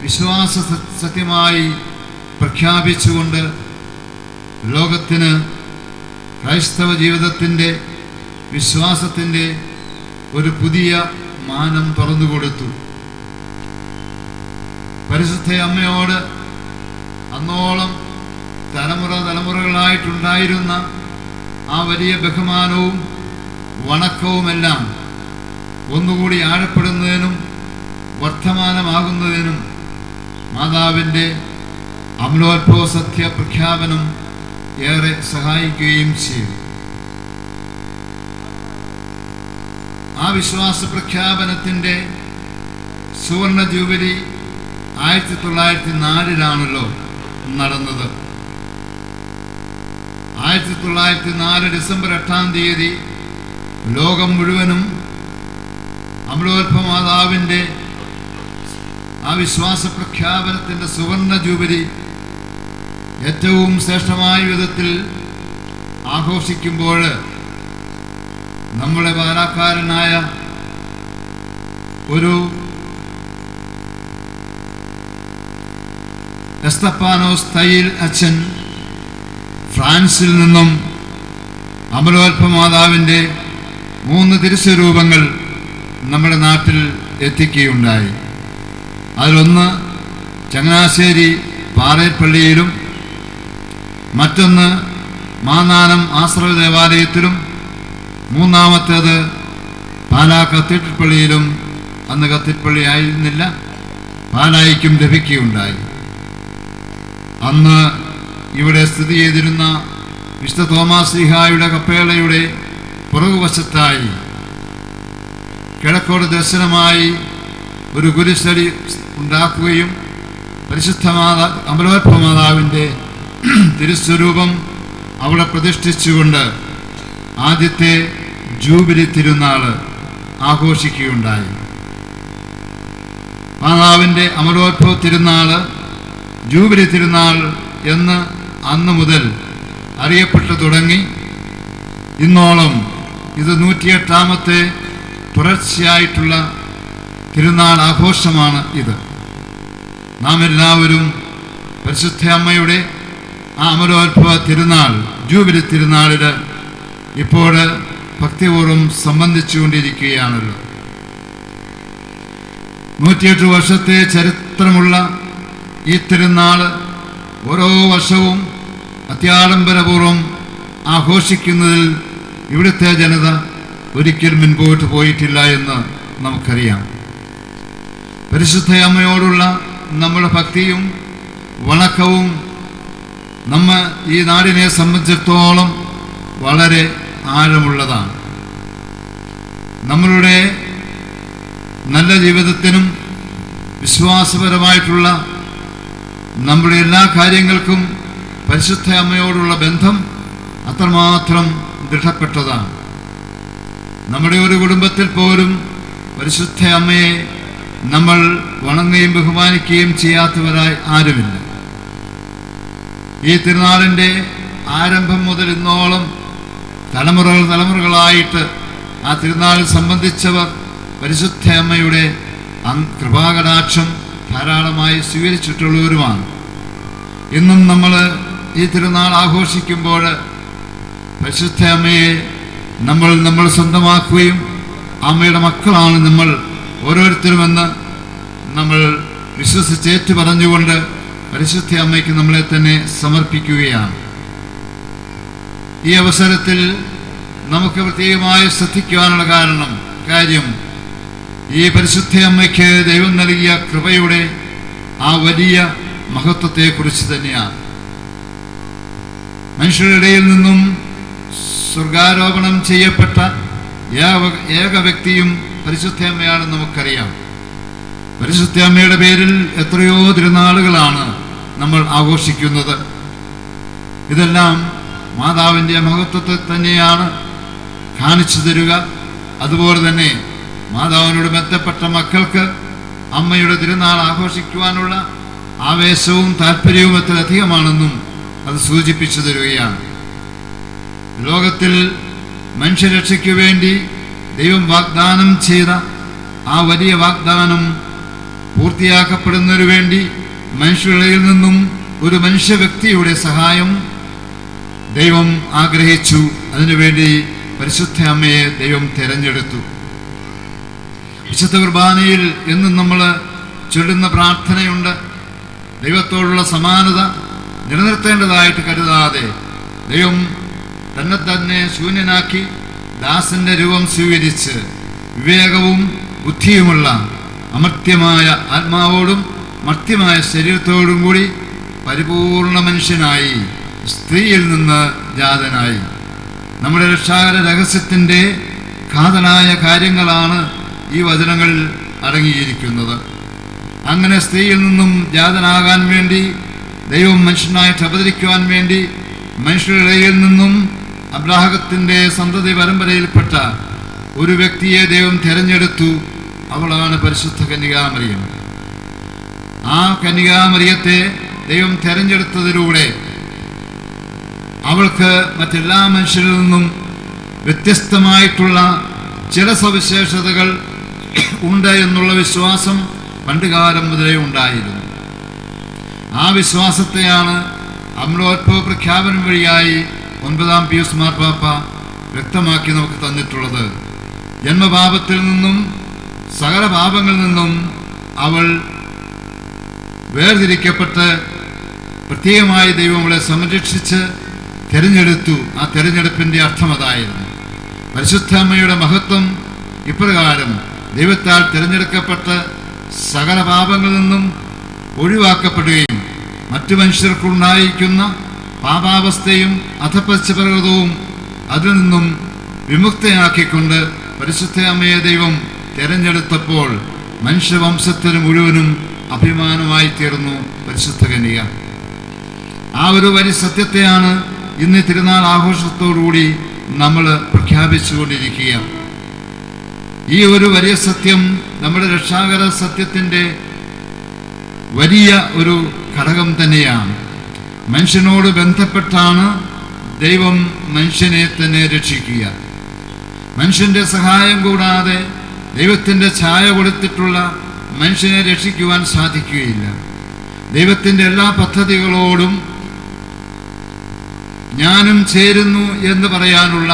വിശ്വാസ സത്യമായി പ്രഖ്യാപിച്ചുകൊണ്ട് ലോകത്തിന് ക്രൈസ്തവ ജീവിതത്തിൻ്റെ വിശ്വാസത്തിൻ്റെ ഒരു പുതിയ മാനം തുറന്നുകൊടുത്തു. പരിശുദ്ധ അമ്മയോട് അന്നോളം തലമുറകളായിട്ടുണ്ടായിരുന്ന ആ വലിയ ബഹുമാനവും വണക്കവുമെല്ലാം ഒന്നുകൂടി ആഴപ്പെടുന്നതിനും വർദ്ധമാനമാകുന്നതിനും മാതാവിൻ്റെ അമലോത്ഭവ സത്യ പ്രഖ്യാപനം ഏറെ സഹായിക്കുകയും ചെയ്തു. ആ വിശ്വാസ പ്രഖ്യാപനത്തിൻ്റെ സുവർണ ജൂബിലി 1904 നടന്നത്. 1904 ഡിസംബർ 8-ാം തീയതി ലോകം മുഴുവനും അമലോത്ഭവ മാതാവിൻ്റെ ആ വിശ്വാസ പ്രഖ്യാപനത്തിൻ്റെ സുവർണ ജൂബിലി ഏറ്റവും ശ്രേഷ്ഠമായ വിധത്തിൽ ആഘോഷിക്കുമ്പോൾ നമ്മുടെ പാലാക്കാരനായ ഒരു എസ്തപ്പാനോസ് തയ്യിൽ അച്ഛൻ ഫ്രാൻസിൽ നിന്നും അമലോത്ഭവ മാതാവിൻ്റെ 3 തിരുസ്വരൂപങ്ങൾ നമ്മുടെ നാട്ടിൽ എത്തിക്കുകയുണ്ടായി. അതിലൊന്ന് ചങ്ങനാശ്ശേരി പാറേപ്പള്ളിയിലും മറ്റൊന്ന് മാന്നാനം ആശ്രയ ദേവാലയത്തിലും മൂന്നാമത്തേത് പാലാ കത്തീഡ്രൽ പള്ളിയിലും, അന്ന് കത്തീഡ്രൽ ആയിരുന്നില്ല, പാലായിക്കും ലഭിക്കുകയുണ്ടായി. അന്ന് ഇവിടെ സ്ഥിതി ചെയ്തിരുന്ന വിശുദ്ധ തോമാസ് ശ്ലീഹായുടെ കപ്പേളയുടെ പുറകുവശത്തായി കിഴക്കോട് ദർശനമായി ഒരു കുരിശടി ഉണ്ടാക്കുകയും പരിശുദ്ധ അമലോത്ഭവ മാതാവിൻ്റെ തിരുസ്വരൂപം അവിടെ പ്രതിഷ്ഠിച്ചുകൊണ്ട് ആദ്യത്തെ ജൂബിലി തിരുനാൾ ആഘോഷിക്കുകയുണ്ടായി. മാതാവിൻ്റെ അമലോത്ഭവ തിരുനാൾ ജൂബിലി തിരുനാൾ എന്ന് അന്ന് മുതൽ അറിയപ്പെട്ടു തുടങ്ങി. ഇന്നോളം ഇത് 108ാമത്തെ തുടർച്ചയായിട്ടുള്ള തിരുനാൾ ആഘോഷമാണ് ഇത്. നാം എല്ലാവരും പരിശുദ്ധ അമ്മയുടെ ആ അമലോത്ഭവ തിരുനാൾ ജൂബിലി തിരുനാളിൽ ഇപ്പോൾ ഭക്തിപൂർവ്വം സംബന്ധിച്ചുകൊണ്ടിരിക്കുകയാണല്ലോ. 108 വർഷത്തെ ചരിത്രമുള്ള ഈ തിരുനാൾ ഓരോ വർഷവും അത്യാഡംബരപൂർവ്വം ആഘോഷിക്കുന്നതിൽ ഇവിടുത്തെ ജനത ഒരിക്കലും മുൻപോട്ട് പോയിട്ടില്ല എന്ന് നമുക്കറിയാം. പരിശുദ്ധ അമ്മയോടുള്ള നമ്മുടെ ഭക്തിയും വണക്കവും ഈ നാടിനെ സംബന്ധിച്ചിടത്തോളം വളരെ ആഴമുള്ളതാണ്. നമ്മളുടെ നല്ല ജീവിതത്തിനും വിശ്വാസപരമായിട്ടുള്ള നമ്മുടെ എല്ലാ കാര്യങ്ങൾക്കും പരിശുദ്ധ അമ്മയോടുള്ള ബന്ധം അത്രമാത്രം ദൃഢപ്പെട്ടതാണ്. നമ്മുടെ ഒരു കുടുംബത്തിൽ പോലും പരിശുദ്ധ അമ്മയെ നമ്മൾ വണങ്ങുകയും ബഹുമാനിക്കുകയും ചെയ്യാത്തവരായി ആരുമില്ല. ഈ തിരുനാളിൻ്റെ ആരംഭം മുതൽ ഇന്നോളം തലമുറകളായിട്ട് ആ തിരുനാളിൽ സംബന്ധിച്ചവർ പരിശുദ്ധ അമ്മയുടെ കൃപാകടാക്ഷം ധാരാളമായി സ്വീകരിച്ചിട്ടുള്ളവരുമാണ്. ഇന്നും നമ്മൾ ഈ തിരുനാൾ ആഘോഷിക്കുമ്പോൾ പരിശുദ്ധ അമ്മയെ നമ്മൾ സ്വന്തമാക്കുകയും അമ്മയുടെ മക്കളാണ് നമ്മൾ ഓരോരുത്തരുമെന്ന് നമ്മൾ വിശ്വസിച്ചേറ്റു പറഞ്ഞുകൊണ്ട് പരിശുദ്ധ അമ്മയ്ക്ക് നമ്മളെ തന്നെ സമർപ്പിക്കുകയാണ്. ഈ അവസരത്തിൽ നമുക്ക് പ്രത്യേകമായി ശ്രദ്ധിക്കുവാനുള്ള കാര്യം ഈ പരിശുദ്ധ അമ്മയ്ക്ക് ദൈവം നൽകിയ കൃപയുടെ ആ വലിയ മഹത്വത്തെക്കുറിച്ച് തന്നെയാണ്. മനുഷ്യരുടെ ഇടയിൽ നിന്നും സ്വർഗാരോപണം ചെയ്യപ്പെട്ട ഏക വ്യക്തിയും പരിശുദ്ധ അമ്മയാണെന്ന് നമുക്കറിയാം. പരിശുദ്ധ അമ്മയുടെ പേരിൽ എത്രയോ തിരുനാളുകളാണ് നമ്മൾ ആഘോഷിക്കുന്നത്. ഇതെല്ലാം മാതാവിൻ്റെ മഹത്വത്തെ തന്നെയാണ് കാണിച്ചു തരിക. അതുപോലെ തന്നെ മാതാവിനോട് ബന്ധപ്പെട്ട മക്കൾക്ക് അമ്മയുടെ തിരുനാൾ ആഘോഷിക്കുവാനുള്ള ആവേശവും താല്പര്യവും എത്രയധികമാണെന്നും അത് സൂചിപ്പിച്ചു തരികയാണ്. ലോകത്തിൽ മനുഷ്യരക്ഷയ്ക്ക് വേണ്ടി ദൈവം വാഗ്ദാനം ചെയ്ത ആ വലിയ വാഗ്ദാനം പൂർത്തിയാക്കപ്പെടുന്നതിനു വേണ്ടി മനുഷ്യരിൽ നിന്നും ഒരു മനുഷ്യ വ്യക്തിയുടെ സഹായം ദൈവം ആഗ്രഹിച്ചു. അതിനുവേണ്ടി പരിശുദ്ധ അമ്മയെ ദൈവം തിരഞ്ഞെടുത്തു. വിശുദ്ധ കുർബാനയിൽ എന്നും നമ്മൾ ചൊല്ലുന്ന പ്രാർത്ഥനയുണ്ട്. ദൈവത്തോടുള്ള സമാനത നിലനിർത്തേണ്ടതായിട്ട് കരുതാതെ ദൈവം തന്നെ ശൂന്യനാക്കി ദാസന്റെ രൂപം സ്വീകരിച്ച് വിവേകവും ബുദ്ധിയുമുള്ള അമർത്യമായ ആത്മാവോടും മർത്യമായ ശരീരത്തോടും കൂടി പരിപൂർണ മനുഷ്യനായി സ്ത്രീയിൽ നിന്ന് ജാതനായി. നമ്മുടെ രക്ഷാകര രഹസ്യത്തിൻ്റെ കാതലായ കാര്യങ്ങളാണ് ഈ വചനങ്ങളിൽ അടങ്ങിയിരിക്കുന്നത്. അങ്ങനെ സ്ത്രീയിൽ നിന്നും ജാതനാകാൻ വേണ്ടി ദൈവം മനുഷ്യനായിട്ട് അവതരിക്കുവാൻ വേണ്ടി മനുഷ്യരുടെ നിന്നും അബ്രാഹത്തിൻ്റെ സന്തതി പരമ്പരയിൽപ്പെട്ട ഒരു വ്യക്തിയെ ദൈവം തിരഞ്ഞെടുത്തു. അവളാണ് പരിശുദ്ധ കന്യകാമറിയം. ആ കന്യകാമറിയത്തെ ദൈവം തിരഞ്ഞെടുത്തതിലൂടെ അവൾക്ക് മറ്റെല്ലാ മനുഷ്യരിൽ നിന്നും വ്യത്യസ്തമായിട്ടുള്ള ചില സവിശേഷതകൾ ഉണ്ട് എന്നുള്ള വിശ്വാസം പണ്ടുകാലം മുതലേ ഉണ്ടായിരുന്നു. ആ വിശ്വാസത്തെയാണ് അമലോത്ഭവ പ്രഖ്യാപനം വഴിയായി 9-ാം പിയൂസ് മാർപ്പാപ്പ വ്യക്തമാക്കി നമുക്ക് തന്നിട്ടുള്ളത്. ജന്മപാപത്തിൽ നിന്നും സകല പാപങ്ങളിൽ നിന്നും അവൾ വേർതിരിക്കപ്പെട്ട് പ്രത്യേകമായി ദൈവം അവളെ സംരക്ഷിച്ച് തിരഞ്ഞെടുത്തു. ആ തിരഞ്ഞെടുപ്പിൻ്റെ അർത്ഥം അതായിരുന്നു. പരിശുദ്ധ അമ്മയുടെ മഹത്വം ഇപ്രകാരം: ദൈവത്താൽ തിരഞ്ഞെടുക്കപ്പെട്ട് സകല പാപങ്ങളിൽ നിന്നും ഒഴിവാക്കപ്പെടുകയും മറ്റു മനുഷ്യർക്കുണ്ടായിരിക്കുന്ന പാപാവസ്ഥയും അധപശ്ചപർവതവും അതിൽ നിന്നും വിമുക്തയാക്കിക്കൊണ്ട് പരിശുദ്ധ അമ്മയെ ദൈവം തിരഞ്ഞെടുത്തപ്പോൾ മനുഷ്യവംശത്തിന് മുഴുവനും അഭിമാനമായി തീർന്നു പരിശുദ്ധ കന്യക. ആ ഒരു വലിയ സത്യത്തെയാണ് ഇന്ന് തിരുനാൾ ആഘോഷത്തോടുകൂടി നമ്മൾ പ്രഖ്യാപിച്ചുകൊണ്ടിരിക്കുക. ഈ ഒരു വലിയ സത്യം നമ്മുടെ രക്ഷാകര സത്യത്തിൻ്റെ വലിയ ഒരു ഘടകം തന്നെയാണ്. മനുഷ്യനോട് ബന്ധപ്പെട്ടാണ് ദൈവം മനുഷ്യനെ തന്നെ രക്ഷിക്കുക. മനുഷ്യൻ്റെ സഹായം കൂടാതെ ദൈവത്തിൻ്റെ ഛായ കൊടുത്തിട്ടുള്ള മനുഷ്യനെ രക്ഷിക്കുവാൻ സാധിക്കുകയില്ല. ദൈവത്തിൻ്റെ എല്ലാ പദ്ധതികളോടും ഞാനും ചേരുന്നു എന്ന് പറയാനുള്ള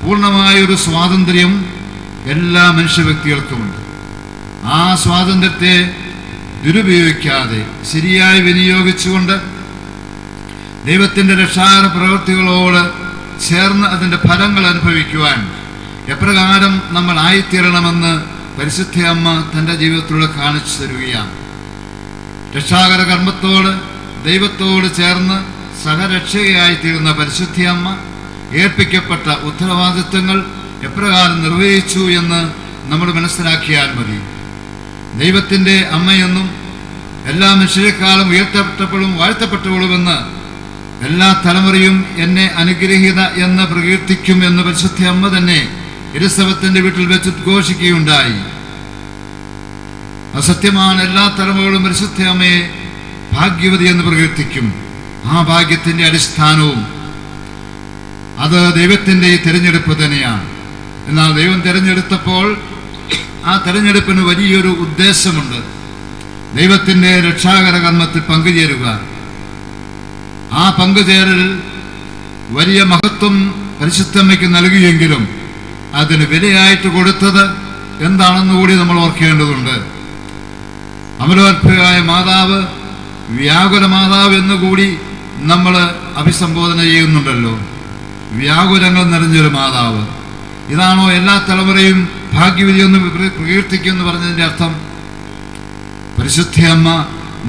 പൂർണ്ണമായൊരു സ്വാതന്ത്ര്യം എല്ലാ മനുഷ്യ വ്യക്തികൾക്കുമുണ്ട്. ആ സ്വാതന്ത്ര്യത്തെ ദുരുപയോഗിക്കാതെ ശരിയായി വിനിയോഗിച്ചുകൊണ്ട് ദൈവത്തിൻ്റെ രക്ഷാകര പ്രവൃത്തികളോട് ചേർന്ന് അതിൻ്റെ ഫലങ്ങൾ അനുഭവിക്കുവാൻ എപ്രകാരം നമ്മൾ ആയിത്തീരണമെന്ന് പരിശുദ്ധ അമ്മ തൻ്റെ ജീവിതത്തിലൂടെ കാണിച്ചു തരികയാണ്. രക്ഷാകര കർമ്മത്തോട് ദൈവത്തോട് ചേർന്ന് സഹരക്ഷകയായിത്തീരുന്ന പരിശുദ്ധ അമ്മ ഏൽപ്പിക്കപ്പെട്ട ഉത്തരവാദിത്വങ്ങൾ എപ്രകാരം നിർവഹിച്ചു എന്ന് നമ്മൾ മനസ്സിലാക്കിയാൽ മതി. ദൈവത്തിൻ്റെ അമ്മയെന്നും എല്ലാ മനുഷ്യരെക്കാളും ഉയർത്തപ്പെട്ടവളും വാഴ്ത്തപ്പെട്ടവളുമെന്ന് എല്ലാ തലമുറയും എന്നെ അനുഗ്രഹീത എന്ന് പ്രകീർത്തിക്കും എന്ന് പരിശുദ്ധ അമ്മ തന്നെ എലിസബത്തിന്റെ വീട്ടിൽ വെച്ച് ഉദ്ഘോഷിക്കുകയുണ്ടായി. അസത്യമാണ്. എല്ലാ തലമുറകളും പരിശുദ്ധ അമ്മയെ ഭാഗ്യവതി എന്ന് പ്രകീർത്തിക്കും. ആ ഭാഗ്യത്തിന്റെ അടിസ്ഥാനവും അത് ദൈവത്തിന്റെ ഈ തിരഞ്ഞെടുപ്പ് തന്നെയാണ്. എന്നാൽ ദൈവം തിരഞ്ഞെടുത്തപ്പോൾ ആ തിരഞ്ഞെടുപ്പിന് വലിയൊരു ഉദ്ദേശമുണ്ട്. ദൈവത്തിന്റെ രക്ഷാകര കർമ്മത്തിൽ പങ്കുചേരുക. ആ പങ്കുചേരൽ വലിയ മഹത്വം പരിശുദ്ധമ്മയ്ക്ക് നൽകിയെങ്കിലും അതിന് വിലയായിട്ട് കൊടുത്തത് എന്താണെന്ന് കൂടി നമ്മൾ ഓർക്കേണ്ടതുണ്ട്. അമലോത്ഭവയായ മാതാവ്, വ്യാകുല മാതാവ് എന്നുകൂടി നമ്മൾ അഭിസംബോധന ചെയ്യുന്നുണ്ടല്ലോ. വ്യാകുലങ്ങൾ നിറഞ്ഞൊരു മാതാവ്. ഇതാണോ എല്ലാ തലമുറയും ഭാഗ്യവതി എന്ന് പ്രകീർത്തിക്കുമെന്ന് പറഞ്ഞതിൻ്റെ അർത്ഥം? പരിശുദ്ധ അമ്മ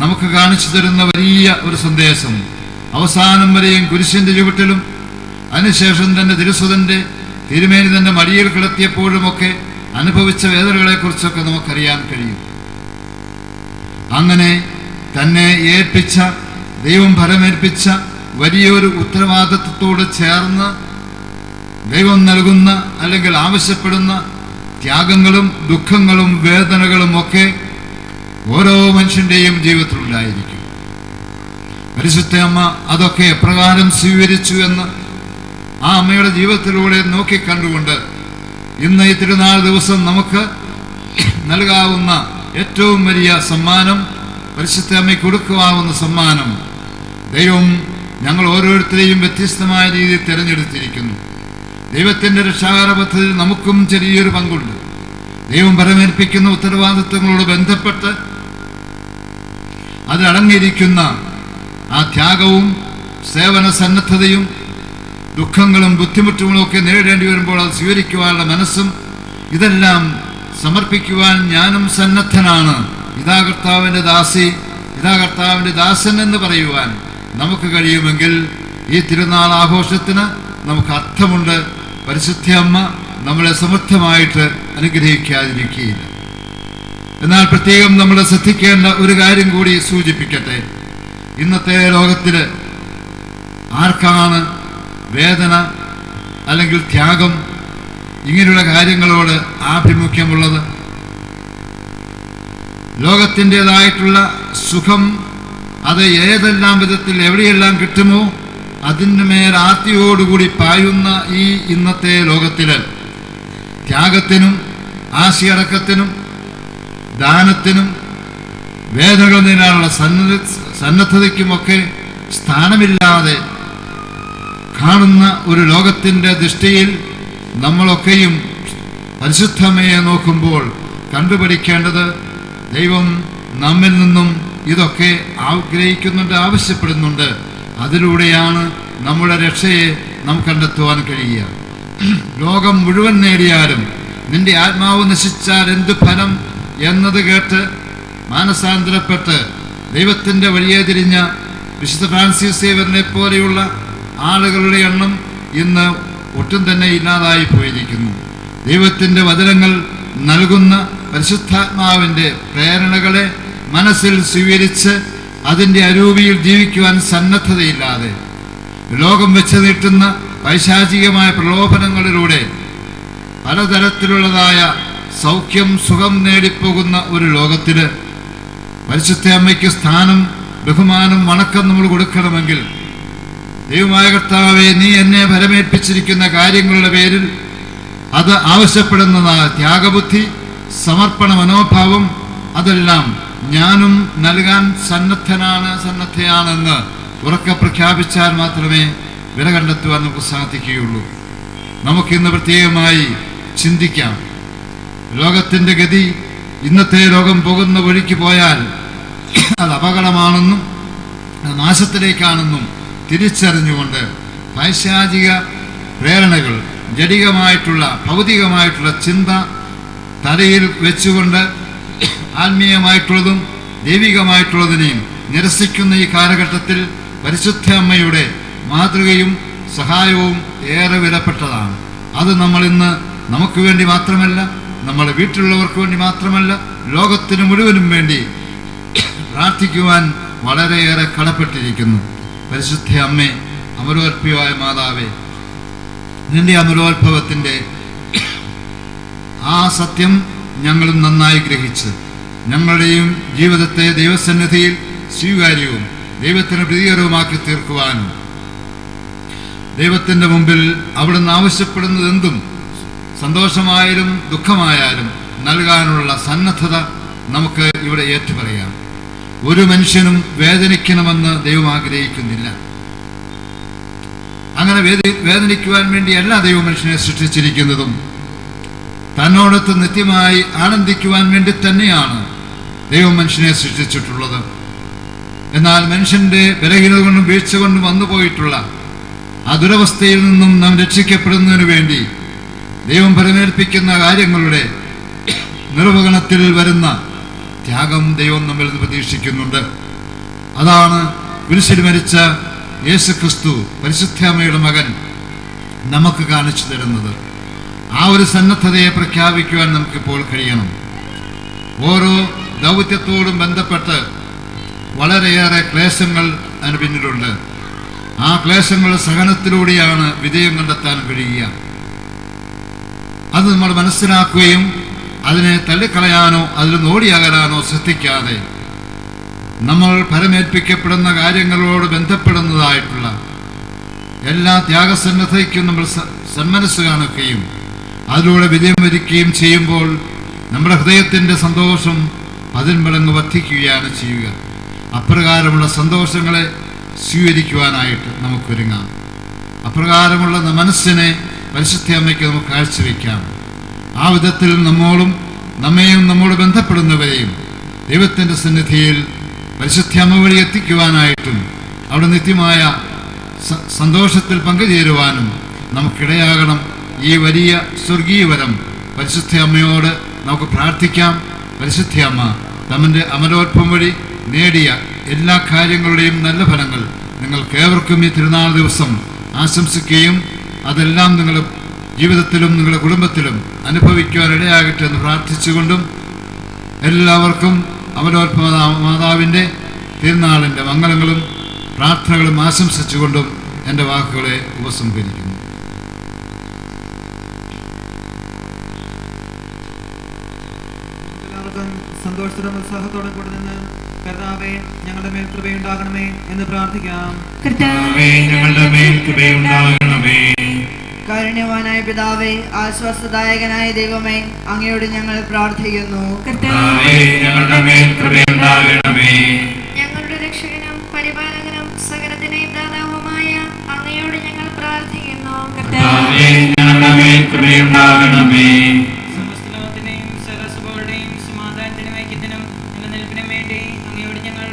നമുക്ക് കാണിച്ചു തരുന്ന വലിയ ഒരു സന്ദേശം, അവസാനം വരെയും കുരിശിന്റെ ചുവട്ടിലും അതിനുശേഷം തന്നെ തിരുസുതന്റെ തിരുമേനി തന്റെ മടിയിൽ കിടത്തിയപ്പോഴുമൊക്കെ അനുഭവിച്ച വേദനകളെക്കുറിച്ചൊക്കെ നമുക്കറിയാൻ കഴിയും. അങ്ങനെ തന്നെ ഏൽപ്പിച്ച, ദൈവം ഫലമേൽപ്പിച്ച വലിയൊരു ഉത്തരവാദിത്വത്തോട് ചേർന്ന് ദൈവം നൽകുന്ന അല്ലെങ്കിൽ ആവശ്യപ്പെടുന്ന ത്യാഗങ്ങളും ദുഃഖങ്ങളും വേദനകളും ഒക്കെ ഓരോ മനുഷ്യന്റെയും ജീവിതത്തിലുണ്ടായിരിക്കും. പരിശുദ്ധ അമ്മ അതൊക്കെ എപ്രകാരം സ്വീകരിച്ചു എന്ന് ആ അമ്മയുടെ ജീവിതത്തിലൂടെ നോക്കിക്കണ്ടുകൊണ്ട് ഇന്ന് ഈ തിരുനാൾ ദിവസം നമുക്ക് നൽകാവുന്ന ഏറ്റവും വലിയ സമ്മാനം, പരിശുദ്ധ അമ്മയ്ക്ക് കൊടുക്കുവാവുന്ന സമ്മാനം, ദൈവം ഞങ്ങൾ ഓരോരുത്തരെയും വ്യത്യസ്തമായ രീതിയിൽ തിരഞ്ഞെടുത്തിരിക്കുന്നു. ദൈവത്തിൻ്റെ രക്ഷാകര പദ്ധതിയിൽ നമുക്കും ചെറിയൊരു പങ്കുണ്ട്. ദൈവം പരമേൽപ്പിക്കുന്ന ഉത്തരവാദിത്വങ്ങളോട് ബന്ധപ്പെട്ട് അതിലടങ്ങിയിരിക്കുന്ന ആ ത്യാഗവും സേവന സന്നദ്ധതയും ദുഃഖങ്ങളും ബുദ്ധിമുട്ടുകളും ഒക്കെ നേരിടേണ്ടി വരുമ്പോൾ അത് സ്വീകരിക്കുവാനുള്ള മനസ്സും ഇതെല്ലാം സമർപ്പിക്കുവാൻ ഞാനും സന്നദ്ധനാണ്. ഇതാ കർത്താവിൻ്റെ ദാസി, ഇതാ കർത്താവിൻ്റെ ദാസൻ എന്ന് പറയുവാൻ നമുക്ക് കഴിയുമെങ്കിൽ ഈ തിരുനാൾ ആഘോഷത്തിന് നമുക്ക് അർത്ഥമുണ്ട്. പരിശുദ്ധ അമ്മ നമ്മളെ സമൃദ്ധമായിട്ട് അനുഗ്രഹിക്കാതിരിക്കുകയില്ല. എന്നാൽ പ്രത്യേകം നമ്മൾ ശ്രദ്ധിക്കേണ്ട ഒരു കാര്യം കൂടി സൂചിപ്പിക്കട്ടെ. ഇന്നത്തെ ലോകത്തിൽ ആർക്കാണ് വേദന അല്ലെങ്കിൽ ത്യാഗം ഇങ്ങനെയുള്ള കാര്യങ്ങളോട് ആഭിമുഖ്യമുള്ളത്? ലോകത്തിൻ്റെതായിട്ടുള്ള സുഖം അത് ഏതെല്ലാം വിധത്തിൽ എവിടെയെല്ലാം കിട്ടുമോ അതിന് മേൽ ആർത്തിയോടുകൂടി പായുന്ന ഈ ഇന്നത്തെ ലോകത്തിൽ ത്യാഗത്തിനും ആശയടക്കത്തിനും ദാനത്തിനും വേദനകൾ നേരിടാനുള്ള സന്നദ്ധതയ്ക്കുമൊക്കെ സ്ഥാനമില്ലാതെ കാണുന്ന ഒരു ലോകത്തിൻ്റെ ദൃഷ്ടിയിൽ നമ്മളൊക്കെയും പരിശുദ്ധമ്മയെ നോക്കുമ്പോൾ കണ്ടുപിടിക്കേണ്ടത് ദൈവം നമ്മിൽ നിന്നും ഇതൊക്കെ ആഗ്രഹിക്കുന്നുണ്ട്, ആവശ്യപ്പെടുന്നുണ്ട്. അതിലൂടെയാണ് നമ്മുടെ രക്ഷയെ നമുക്ക് കണ്ടെത്തുവാൻ കഴിയുക. ലോകം മുഴുവൻ നേടിയാലും നിന്റെ ആത്മാവ് നശിച്ചാൽ എന്ത് ഫലം എന്നത് കേട്ട് മാനസാന്തരപ്പെട്ട് ദൈവത്തിൻ്റെ വഴിയെ തിരിഞ്ഞ വിശുദ്ധ ഫ്രാൻസിസ് സേവ്യറിനെ പോലെയുള്ള ആളുകളുടെ എണ്ണം ഇന്ന് ഒട്ടും തന്നെ ഇല്ലാതായി പോയിരിക്കുന്നു. ദൈവത്തിൻ്റെ വചനങ്ങൾ നൽകുന്ന പരിശുദ്ധാത്മാവിൻ്റെ പ്രേരണകളെ മനസ്സിൽ സ്വീകരിച്ച് അതിൻ്റെ അരൂപിയിൽ ജീവിക്കുവാൻ സന്നദ്ധതയില്ലാതെ ലോകം വെച്ച് നീട്ടുന്ന പൈശാചികമായ പ്രലോഭനങ്ങളിലൂടെ പലതരത്തിലുള്ളതായ സൗഖ്യം സുഖം നേടിപ്പോകുന്ന ഒരു ലോകത്തിന് പരിശുദ്ധ അമ്മയ്ക്ക് സ്ഥാനം, ബഹുമാനം, വണക്കം നമ്മൾ കൊടുക്കണമെങ്കിൽ ദൈവമായ കർത്താവേ, നീ എന്നെ ഫലമേൽപ്പിച്ചിരിക്കുന്ന കാര്യങ്ങളുടെ പേരിൽ അത് ആവശ്യപ്പെടുന്നതായ ത്യാഗബുദ്ധി, സമർപ്പണ മനോഭാവം, അതെല്ലാം ഞാനും നൽകാൻ സന്നദ്ധയാണെന്ന് ഉറക്കെ പ്രഖ്യാപിച്ചാൽ മാത്രമേ വില കണ്ടെത്തുവാൻ നമുക്ക് സാധിക്കുകയുള്ളൂ. നമുക്കിന്ന് പ്രത്യേകമായി ചിന്തിക്കാം. ലോകത്തിൻ്റെ ഗതി, ഇന്നത്തെ ലോകം പോകുന്ന വഴിക്ക് പോയാൽ അത് അപകടമാണെന്നും നാശത്തിലേക്കാണെന്നും തിരിച്ചറിഞ്ഞുകൊണ്ട് പൈശാചിക പ്രേരണകൾ, ജഡികമായിട്ടുള്ള ഭൗതികമായിട്ടുള്ള ചിന്ത തലയിൽ വെച്ചുകൊണ്ട് ആത്മീയമായിട്ടുള്ളതും ദൈവികമായിട്ടുള്ളതിനെയും നിരസിക്കുന്ന ഈ കാലഘട്ടത്തിൽ പരിശുദ്ധ അമ്മയുടെ മാതൃകയും സഹായവും ഏറെ വിലപ്പെട്ടതാണ്. അത് നമ്മൾ ഇന്ന് നമുക്ക് വേണ്ടി മാത്രമല്ല, നമ്മുടെ വീട്ടിലുള്ളവർക്ക് വേണ്ടി മാത്രമല്ല, ലോകത്തിന് മുഴുവനും വേണ്ടി പ്രാർത്ഥിക്കുവാൻ വളരെയേറെ കടപ്പെട്ടിരിക്കുന്നു. പരിശുദ്ധ അമ്മേ, അമരോത്ഭവയായ മാതാവേ, നിന്റെ അമരോത്ഭവത്തിൻ്റെ ആ സത്യം ഞങ്ങളും നന്നായി ഗ്രഹിച്ച് ഞങ്ങളുടെയും ജീവിതത്തെ ദൈവസന്നിധിയിൽ സ്വീകാര്യവും ദൈവത്തിന് പ്രീതികരവുമാക്കി തീർക്കുവാനും ദൈവത്തിൻ്റെ മുമ്പിൽ അവിടുന്ന് ആവശ്യപ്പെടുന്നതെന്തും സന്തോഷമായാലും ദുഃഖമായാലും നൽകാനുള്ള സന്നദ്ധത നമുക്ക് ഇവിടെ ഏറ്റുപറയാം. ഒരു മനുഷ്യനും വേദനിക്കണമെന്ന് ദൈവം ആഗ്രഹിക്കുന്നില്ല. അങ്ങനെ വേദനിക്കുവാൻ വേണ്ടിയല്ല ദൈവം മനുഷ്യനെ സൃഷ്ടിച്ചിരിക്കുന്നതും. തന്നോടൊത്ത് നിത്യമായി ആനന്ദിക്കുവാൻ വേണ്ടി തന്നെയാണ് ദൈവം മനുഷ്യനെ സൃഷ്ടിച്ചിട്ടുള്ളത്. എന്നാൽ മനുഷ്യന്റെ ബലഹീനത കൊണ്ടും വീഴ്ച കൊണ്ടും വന്നുപോയിട്ടുള്ള ആ ദുരവസ്ഥയിൽ നിന്നും നാം രക്ഷിക്കപ്പെടുന്നതിന് വേണ്ടി ദൈവം ഫലമേൽപ്പിക്കുന്ന കാര്യങ്ങളുടെ നിർവഹണത്തിൽ വരുന്ന ത്യാഗം ദൈവം നമ്മിൽ നിന്ന് പ്രതീക്ഷിക്കുന്നുണ്ട്. അതാണ് കുരിശിൽ മരിച്ച യേശുക്രിസ്തു, പരിശുദ്ധ അമ്മയുടെ മകൻ, നമുക്ക് കാണിച്ചു തരുന്നത്. ആ ഒരു സന്നദ്ധതയെ പ്രഖ്യാപിക്കുവാൻ നമുക്കിപ്പോൾ കഴിയണം. ഓരോ ദൗത്യത്തോടും ബന്ധപ്പെട്ട് വളരെയേറെ ക്ലേശങ്ങൾ അതിന് പിന്നിലുണ്ട്. ആ ക്ലേശങ്ങളുടെ സഹനത്തിലൂടെയാണ് വിജയം കണ്ടെത്താൻ കഴിയുക. അത് നമ്മൾ മനസ്സിലാക്കുകയും അതിനെ തള്ളിക്കളയാനോ അതിൽ നോടിയകലാനോ ശ്രദ്ധിക്കാതെ നമ്മൾ ഫലമേൽപ്പിക്കപ്പെടുന്ന കാര്യങ്ങളോട് ബന്ധപ്പെടുന്നതായിട്ടുള്ള എല്ലാ ത്യാഗസന്നദ്ധതയ്ക്കും നമ്മൾ സന്മനസ് കാണിക്കുകയും അതിലൂടെ വിജയം വരിക്കുകയും ചെയ്യുമ്പോൾ നമ്മുടെ ഹൃദയത്തിൻ്റെ സന്തോഷം പതിന്മടങ്ങ് വർദ്ധിക്കുകയാണ് ചെയ്യുക. അപ്രകാരമുള്ള സന്തോഷങ്ങളെ സ്വീകരിക്കുവാനായിട്ട് നമുക്കൊരുങ്ങാം. അപ്രകാരമുള്ള മനസ്സിനെ പരിശുദ്ധ അമ്മയ്ക്ക് നമുക്ക് കാഴ്ചവെക്കാം. ആ വിധത്തിൽ നമ്മെയും നമ്മോട് ബന്ധപ്പെടുന്നവരെയും ദൈവത്തിൻ്റെ സന്നിധിയിൽ പരിശുദ്ധ അമ്മ വഴി എത്തിക്കുവാനായിട്ടും അവിടെ നിത്യമായ സന്തോഷത്തിൽ പങ്കുചേരുവാനും നമുക്കിടയാകണം. ഈ വലിയ സ്വർഗീയ വരം പരിശുദ്ധ അമ്മയോട് നമുക്ക് പ്രാർത്ഥിക്കാം. പരിശുദ്ധ അമ്മ തമ്മൻ്റെ അമരോത്ഭവം വഴി നേടിയ എല്ലാ കാര്യങ്ങളുടെയും നല്ല ഫലങ്ങൾ നിങ്ങൾക്കേവർക്കും ഈ തിരുനാൾ ദിവസം ആശംസിക്കുകയും അതെല്ലാം നിങ്ങളുടെ ജീവിതത്തിലും നിങ്ങളുടെ കുടുംബത്തിലും അനുഭവിക്കുവാൻ ഇടയാകട്ടെ എന്ന് പ്രാർത്ഥിച്ചുകൊണ്ടും എല്ലാവർക്കും അമരോത്ഭവ മാതാവിൻ്റെ തിരുനാളിൻ്റെ മംഗളങ്ങളും പ്രാർത്ഥനകളും ആശംസിച്ചുകൊണ്ടും എൻ്റെ വാക്കുകളെ ഉപസംഹരിക്കുന്നു. എല്ലാവർക്കും സന്തോഷത്തോടും ഉത്സാഹത്തോടും കൂടി നിന്ന് കർത്താവേ ഞങ്ങളുടെ മേൽ കൃപയുണ്ടാകണമേ എന്ന് പ്രാർത്ഥിക്കാം. കർത്താവേ ഞങ്ങളുടെ മേൽ കൃപയുണ്ടാകണമേ. കാരുണ്യവാനായ പിതാവേ, ആശ്വാസദായകനായ ദൈവമേ, അങ്ങയോട് ഞങ്ങൾ പ്രാർത്ഥിക്കുന്നു. കർത്താവേ ഞങ്ങളുടെ മേൽ കൃപയുണ്ടാകണമേ. ഞങ്ങളുടെ രക്ഷകനും പരിപാലകനും സകലത്തിന്റെയും ദാതാവുമായ അങ്ങയോട് ഞങ്ങൾ പ്രാർത്ഥിക്കുന്നു. കർത്താവേ ഞങ്ങളുടെ മേൽ കൃപയുണ്ടാകണമേ. സമസ്തലോകത്തിന്റെയും സകലസഭകളുടെയും സമാധാനത്തിനും ഐക്യത്തിനും നിലനിൽപ്പിനും വേണ്ടി അങ്ങയോട് ഞങ്ങൾ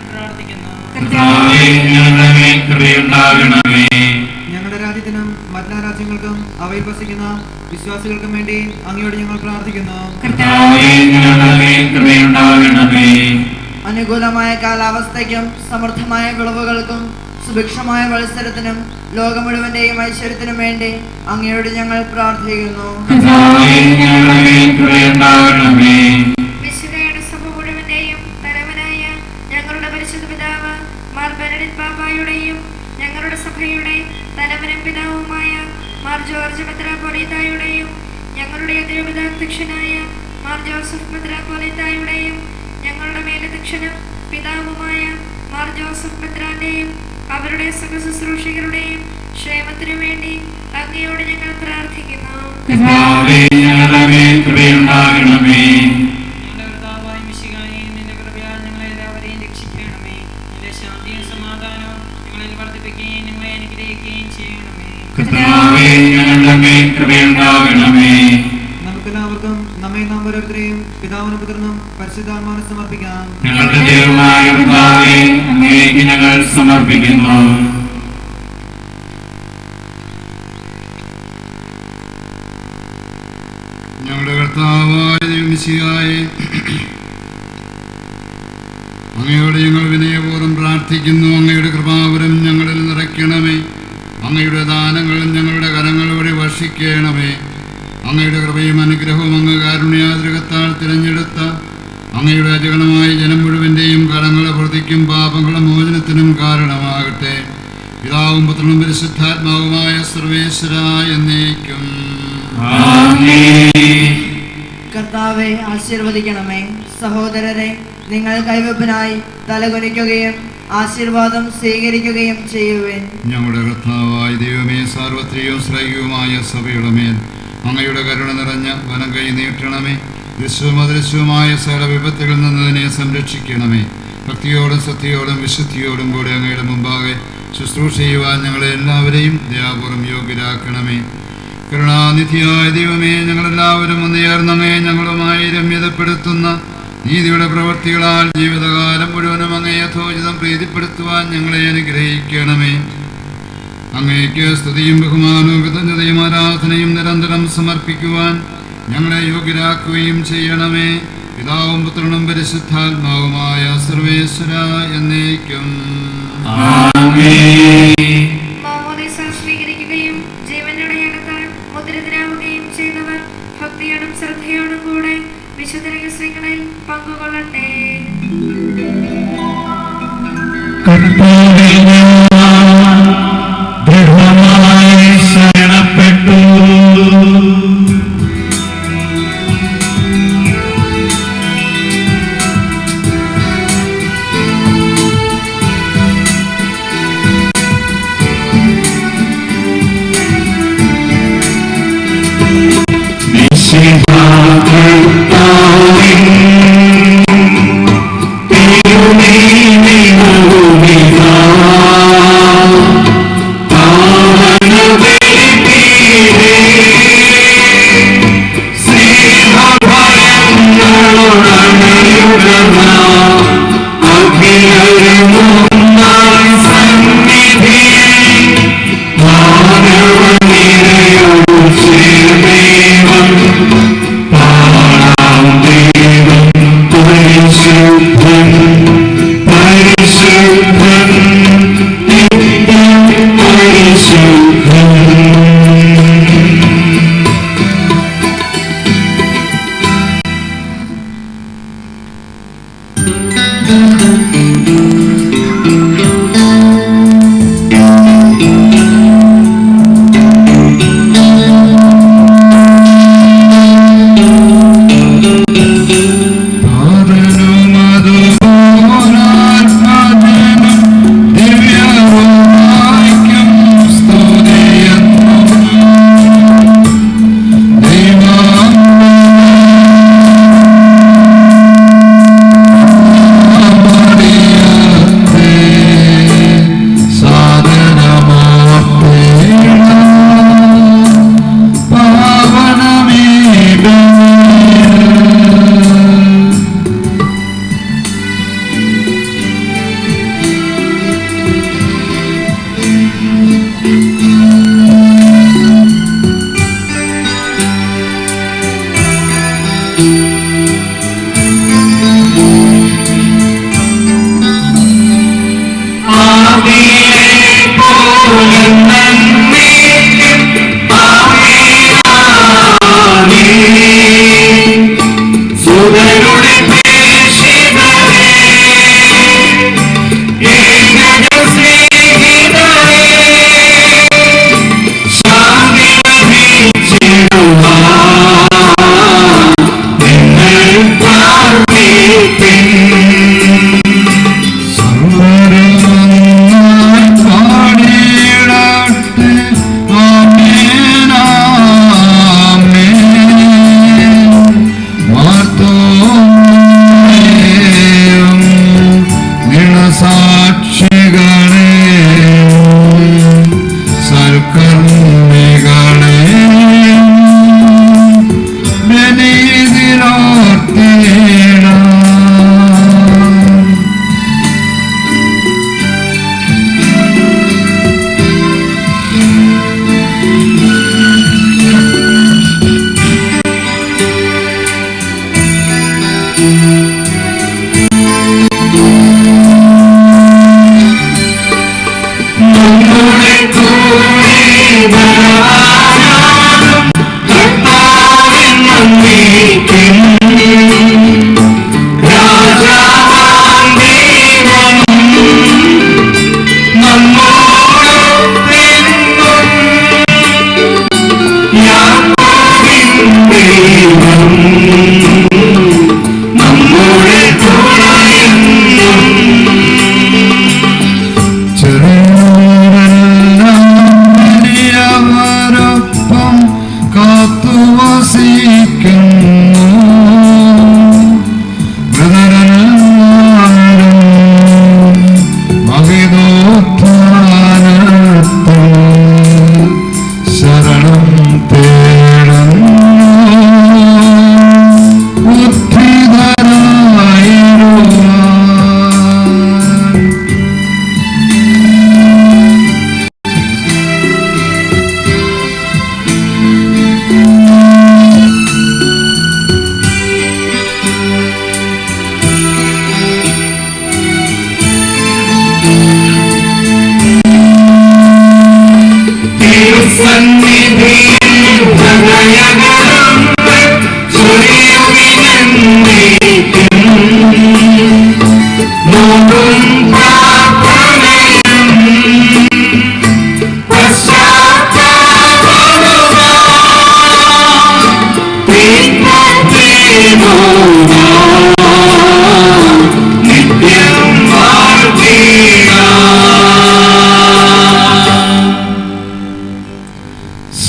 രാജ്യത്തിനും മറ്റെല്ലാ രാജ്യങ്ങൾക്കും അവയിൽ വസിക്കുന്ന വിശ്വാസികൾക്കും വേണ്ടി അങ്ങയോട് ഞങ്ങൾ പ്രാർത്ഥിക്കുന്നു. അനുകൂലമായ കാലാവസ്ഥയ്ക്കും സമൃദ്ധമായ വിളവുകൾക്കും സുഭിക്ഷമായ മത്സരത്തിനും ലോകം മുഴുവന്റെയും ഐശ്വര്യത്തിനും വേണ്ടി അങ്ങയോട് ഞങ്ങൾ പ്രാർത്ഥിക്കുന്നു. വിശുദ്ധയുടെ സഭ മുഴുവന്റെയും തലവനായ ഞങ്ങളുടെ പരിശുദ്ധ പിതാവ് മാർ ബെനഡിക്ട് പാപ്പായുടെയും ഞങ്ങളുടെ സഭയുടെ തലവനും പിതാവുമായ മാർ ജോർജ് മെത്രാപ്പോലീത്തായുടെയും ഞങ്ങളുടെ അതിരൂപതാധ്യക്ഷനായ മാർ ജോസഫ് മെത്രാപ്പോലീത്തായുടെയും ഞങ്ങളുടെ മേലധ്യക്ഷനും പിതാവുമായ മാർ ജോസഫ് മെത്രാന്റെയും അവരുടെ സഹശുശ്രൂഷകരുടെയും ക്ഷേമത്തിനു വേണ്ടി അങ്ങയോട് ഞങ്ങൾ പ്രാർത്ഥിക്കുന്നു. നമുക്കെല്ലാവർക്കും നമ്മെ നാം ഓരോരുത്തരെയും പിതാവിനും പുത്രനും പരിശുദ്ധാത്മാവിനും സമർപ്പിക്കാം. ഞങ്ങളുടെ ദൈവമായ കർത്താവേ, അങ്ങേക്ക് ഞങ്ങൾ സമർപ്പിക്കുന്നു. ഞങ്ങളുടെ കർത്താവായ ദൈവമിശിഹായേ, അങ്ങയോട് ഞങ്ങൾ വിനയപൂർവ്വം പ്രാർത്ഥിക്കുന്നു. അങ്ങയുടെ കൃപാവരം ഞങ്ങളിൽ നിറയ്ക്കണമേ. അങ്ങയുടെ ദാനങ്ങളും ഞങ്ങളുടെ കരങ്ങൾ വഴി വർഷിക്കണമേ. അങ്ങയുടെ കൃപയും അനുഗ്രഹവും അങ്ങ് കാരുണ്യാതിരകത്താൽ തിരഞ്ഞെടുത്ത അങ്ങയുടെ അജഗണമായ ജനം മുഴുവൻ്റെയും കടങ്ങളെ പ്രതിക്കും പാപങ്ങളുടെ മോചനത്തിനും കാരണമാകട്ടെ. പിതാവും പുത്രനും പരിശുദ്ധാത്മാവുമായ സർവേശ്വരായ എന്നേക്കും. കർത്താവെ ആശീർവദിക്കണമേ. സഹോദരരെ, നിങ്ങൾ കൈവെപ്പിനായി തലകുനിക്കുകയും ആശീർവാദം സ്വീകരിക്കുകയും ചെയ്യുവേൻ. ഞങ്ങളുടെ കർത്താവായ ദൈവമേ, സാർവത്രികവും ശ്രേയവുമായ സഭയുടെ മേൽ അങ്ങയുടെ കരുണ നിറഞ്ഞ വലം കൈ നീട്ടണമേ. ദൃശ്യവും അദൃശ്യവുമായ സകല വിപത്തുകളിൽ നിന്നതിനെ സംരക്ഷിക്കണമേ. ഭക്തിയോടും സത്യയോടും വിശുദ്ധിയോടും കൂടി അങ്ങയുടെ മുമ്പാകെ ശുശ്രൂഷ ചെയ്യുവാൻ ഞങ്ങളെ എല്ലാവരെയും ദയാപൂർവ്വം യോഗ്യരാക്കണമേ. കരുണാനിധിയായ ദൈവമേ, ഞങ്ങളെല്ലാവരും ഒന്നുചേർന്നങ്ങേ ഞങ്ങളുമായി രമ്യതപ്പെടുത്തുന്ന നീതിയുടെ പ്രവൃത്തികളാൽ ജീവിതകാലം മുഴുവനും അങ്ങേ യഥോചിതം പ്രീതിപ്പെടുത്തുവാൻ ഞങ്ങളെ അനുഗ്രഹിക്കണമേ. അങ്ങേക്ക് സ്തുതിയും ബഹുമാനവും കൃതജ്ഞതയും ആരാധനയും നിരന്തരം സമർപ്പിക്കുവാൻ ഞങ്ങളെ യോഗ്യരാക്കുകയും ചെയ്യണമേ. പിതാവും പുത്രനും പരിശുദ്ധാത്മാവുമായ സർവേശ്വര എന്നേക്കും. മാമോദീസ സ്വീകരിക്കുകയും ജീവന്റെ അടയാളത്താൽ മുദ്രിതരാവുകയും ചെയ്തവർ ഭക്തിയോടും ശ്രദ്ധയോടും കൂടെ വിശുദ്ധ രഹസ്യങ്ങളിൽ പങ്കുകൊള്ളട്ടെ. ദൃഢമായി ശരണപ്പെട്ടു. ും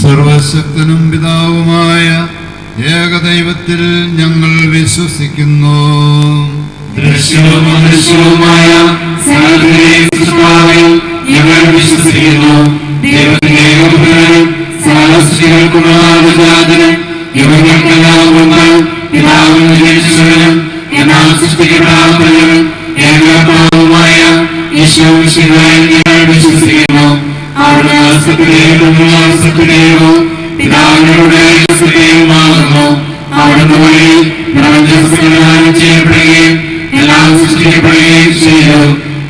സർവശക്തനും പിതാവുമായ ഏകദൈവത്തിൽ ഞങ്ങൾ വിശ്വസിക്കുന്നു. ദൃശ്യവും അദൃശ്യവുമായ സകലത്തിന്റെയും സൃഷ്ടാവിൽ ഞങ്ങൾ വിശ്വസിക്കുന്നു. ദൈവത്തിന്റെ ഏകപുത്രനും സകല സൃഷ്ടികൾക്കും ആദിജാതനും യുഗങ്ങൾക്കെല്ലാം മുമ്പ് പിതാവിൽ ജനിച്ചവനും എന്നാൽ സൃഷ്ടിക്കപ്പെടാത്തവനും ഏകകർത്താവുമായ യേശുമിശിഹായിൽ ഞങ്ങൾ വിശ്വസിക്കുന്നു. അവിടുന്ന് സത്യദൈവവും പിതാവിനോട് സത്യവുമാകുന്നു. അവിടുന്ന് വഴി പ്രപഞ്ചം സംവിധാനം ചെയ്യപ്പെടുകയും എല്ലാം സൃഷ്ടിക്കപ്പെടുകയും ചെയ്തു.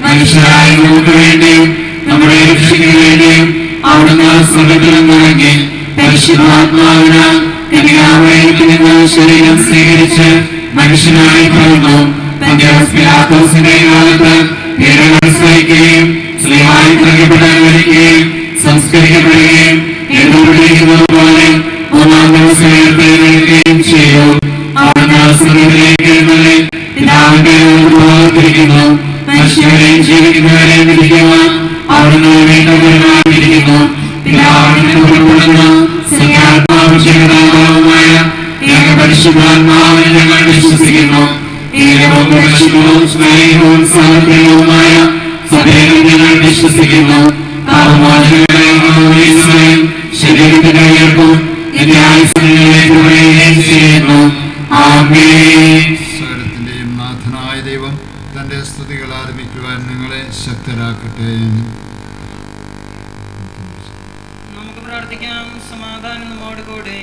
മനുഷ്യരായ നമുക്ക് വേണ്ടിയും നമ്മുടെ രക്ഷയ്ക്ക് വേണ്ടിയും അവിടുന്ന് സ്വർഗ്ഗത്തിൽ നിന്നിറങ്ങി പരിശുദ്ധാത്മാവിനാൽ കന്യകാമറിയത്തിൽ നിന്ന് ശരീരം സ്വീകരിച്ച് മനുഷ്യനായി പിറന്നു. പന്തിയോസ് പിലാത്തോസിന്റെ കാലത്ത് പീഡകൾ സഹിക്കുകയും സ്ലീഹായി തറയ്ക്കപ്പെടാൻ സംസ്കരിക്കപ്പെടുകയും എഴുതപ്പെട്ടിരിക്കുന്നത് പോലെ മൂന്നാം ദിവസം ഉയർത്തെഴുന്നേൽക്കുകയും ചെയ്തു. അവിടുന്ന് സ്വർഗ്ഗത്തിലേക്ക് എഴുന്നള്ളി പിതാവിന്റെ ഓർത്തിരിക്കുന്നു. മനുഷ്യരെയും ജീവിക്കുന്നവരെയും വിധിക്കുവാൻ അവിടുന്ന് വീണ്ടും വരുമാറിയിരിക്കുന്നു. പിതാവിന്റെ പുറപ്പെടുന്ന സത്യാത്മാവുമായ ഏകപരിശുദ്ധാത്മാവിൽ ഞങ്ങൾ വിശ്വസിക്കുന്നു. ഏകവും പരിശുദ്ധവും സ്നേഹവും സാർവത്രികവുമായ സഭയിൽ ഞങ്ങൾ വിശ്വസിക്കുന്നു. ശരീരത്തിന്റെ ഉയർപ്പും ചെയ്യുന്നു. സകലത്തിന്റെയും നാഥനായ ദൈവം തന്റെ സ്തുതികൾ ആരംഭിക്കുവാൻ നിങ്ങളെ ശക്തരാക്കട്ടെ. നമുക്ക് പ്രാർത്ഥിക്കാം. സമാധാനം നമ്മോട് കൂടെ.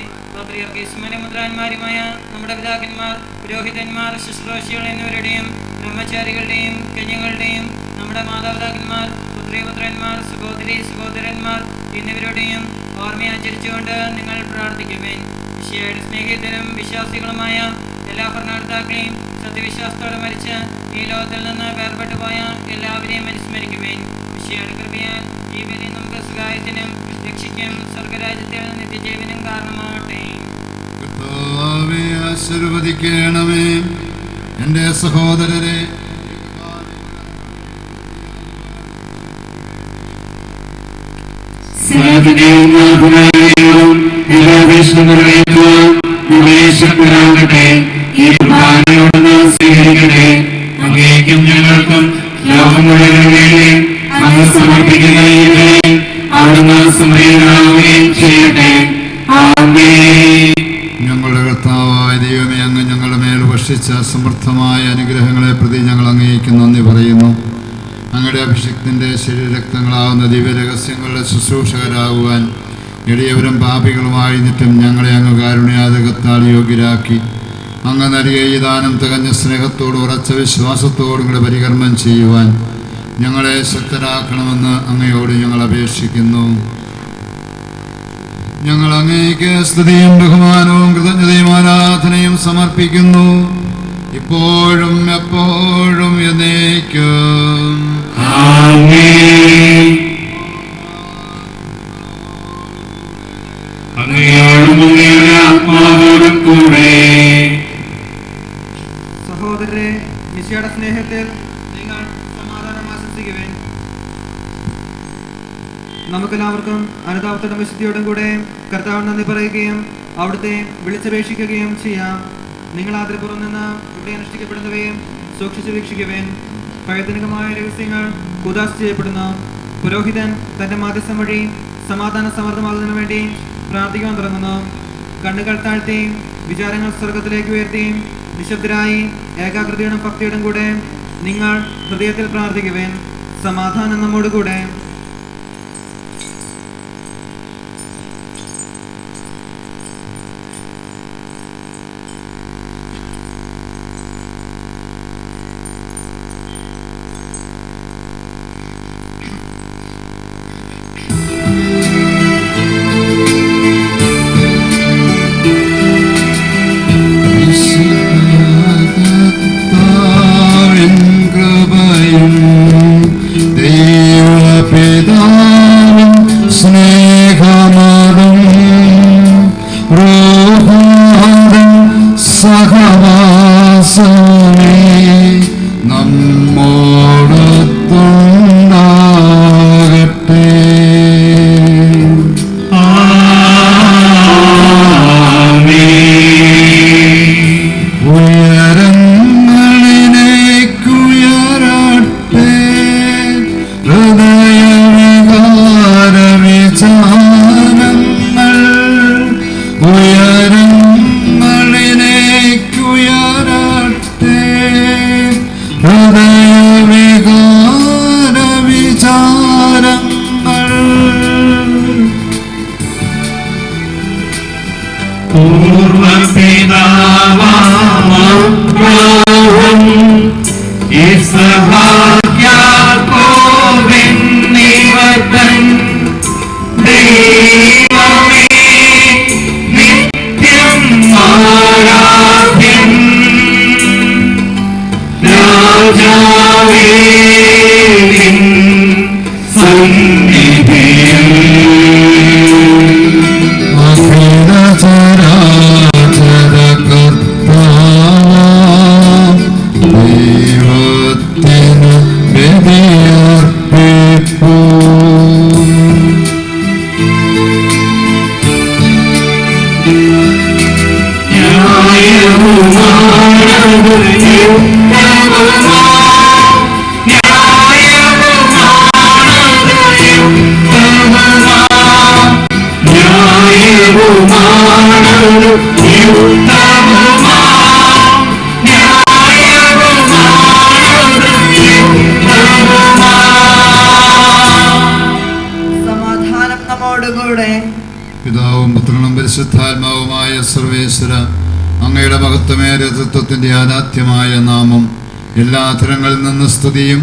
മുദ്രാന്മാരുമായ നമ്മുടെ പിതാക്കന്മാർ, പുരോഹിതന്മാർ, ശുശ്രൂഷികൾ എന്നിവരുടെയും ബ്രഹ്മചാരികളുടെയും കന്യകളുടെയും നമ്മുടെ മാതാപിതാക്കന്മാർ, പുത്രിപുത്രന്മാർ, സഹോദരന്മാർ എന്നിവരുടെയും ഓർമ്മയാചരിച്ചുകൊണ്ട് നിങ്ങൾ പ്രാർത്ഥിക്കുവേൻ. മിശിഹായുടെ സ്നേഹിതരും വിശ്വാസികളുമായ എല്ലാ ഭരണകർത്താക്കളെയും സത്യവിശ്വാസത്തോടെ മരിച്ച് ഈ ലോകത്തിൽ നിന്ന് വേർപെട്ടു പോയ എല്ലാവരെയും അനുസ്മരിക്കുവേൻ. മിശിഹായുടെ കൃപയാൽ ഈ ബലി നമുക്ക് സഹായത്തിനും രക്ഷിക്കും സ്വർഗരാജ്യത്തിൽ നിത്യജീവനും കാരണമാകട്ടെ. കർത്താവേ, ആശീർവദിക്കണമേ. എൻ്റെ സഹോദരരെ, സ്വീകരിക്കട്ടെ. അങ്ങേക്കും ഞങ്ങൾക്കും ലോകം മുഴുവനും വേണ്ടി അങ്ങ് സമർപ്പിക്കുന്ന ഈ ബലി അവിടുന്ന് സമൃദ്ധമാവുകയും ചെയ്യട്ടെ. ആമേൻ. ഞങ്ങളുടെ കർത്താവായ ദൈവമേ, അങ്ങ് ഞങ്ങളുടെ മേൽ വർഷിച്ച സമൃദ്ധമായ അനുഗ്രഹങ്ങളെ പ്രതി ഞങ്ങൾ അങ്ങേക്ക് നന്ദി പറയുന്നു. അങ്ങയുടെ അഭിഷേകത്തിൻ്റെ ശരീരരക്തങ്ങളാവുന്ന ദിവ്യരഹസ്യങ്ങളുടെ ശുശ്രൂഷകരാകുവാൻ എളിയവരും പാപികളുമായിരുന്നിട്ടും ഞങ്ങളെ അങ്ങ് കാരുണ്യാതകത്താൽ യോഗ്യരാക്കി. അങ്ങ് നൽകിയ ഈ ദാനം തികഞ്ഞ സ്നേഹത്തോടും ഉറച്ച വിശ്വാസത്തോടും കൂടെ പരികർമ്മം ചെയ്യുവാൻ ഞങ്ങളെ ശക്തരാക്കണമെന്ന് അങ്ങയോട് ഞങ്ങൾ അപേക്ഷിക്കുന്നു. ഞങ്ങൾ അങ്ങേക്ക് സ്തുതിയും ബഹുമാനവും കൃതജ്ഞതയും ആരാധനയും സമർപ്പിക്കുന്നു, ഇപ്പോഴും എപ്പോഴും എന്നേക്കും. ആമേൻ. അങ്ങയോടും അങ്ങയുടെ ആത്മാവോടും കൂടെ. സഹോദരരെ, മിശിഹായുടെ സ്നേഹത്തിൽ നിങ്ങൾ സമാധാനം ആശംസിക്കുവേൻ. നമുക്കെല്ലാവർക്കും അനുതാപത്തോടും വിശുദ്ധിയോടും കൂടെ കർത്താവിന് നന്ദി പറയുകയും അവിടുത്തെ വിളിച്ചപേക്ഷിക്കുകയും ചെയ്യാം. നിങ്ങൾ ആദരപൂർവ്വം നിന്ന് ഇവിടെ അനുഷ്ഠിക്കപ്പെടുന്നവയും സൂക്ഷിച്ചു വീക്ഷിക്കുവേൻ. പൈതൃകമായ രഹസ്യങ്ങൾ കൂദാശ ചെയ്യപ്പെടുന്നു. പുരോഹിതൻ തന്റെ മാധ്യസ്ഥം വഴി സമാധാന സമൃദ്ധമാകുന്നതിനു വേണ്ടി പ്രാർത്ഥിക്കാൻ തുടങ്ങുന്നു. കണ്ണുകൾ താഴ്ത്തി വിചാരങ്ങൾ സ്വർഗത്തിലേക്ക് ഉയർത്തി നിശബ്ദരായി ഏകാഗ്രതയോടും ഭക്തിയോടും കൂടെ നിങ്ങൾ ഹൃദയത്തിൽ പ്രാർത്ഥിക്കുവേൻ. സമാധാനം നമ്മോട് കൂടെ. നിത്യം ആരാധ്യൻ രാജാവേ നിൻ സന്നിധിയിൽ ദൈവത്തിന് ബലിയർപ്പിപ്പൂ. സമാധാനം നമ്മോടുകൂടെ. പിതാവും പുത്രനും പരിശുദ്ധാത്മാവുമായ സർവേശ്വര, അങ്ങയുടെ മഹത്വമേറിയ തത്വത്തിന്റെ ആരാധ്യമായ നാമം എല്ലാ തരങ്ങളിൽ നിന്ന് സ്തുതിയും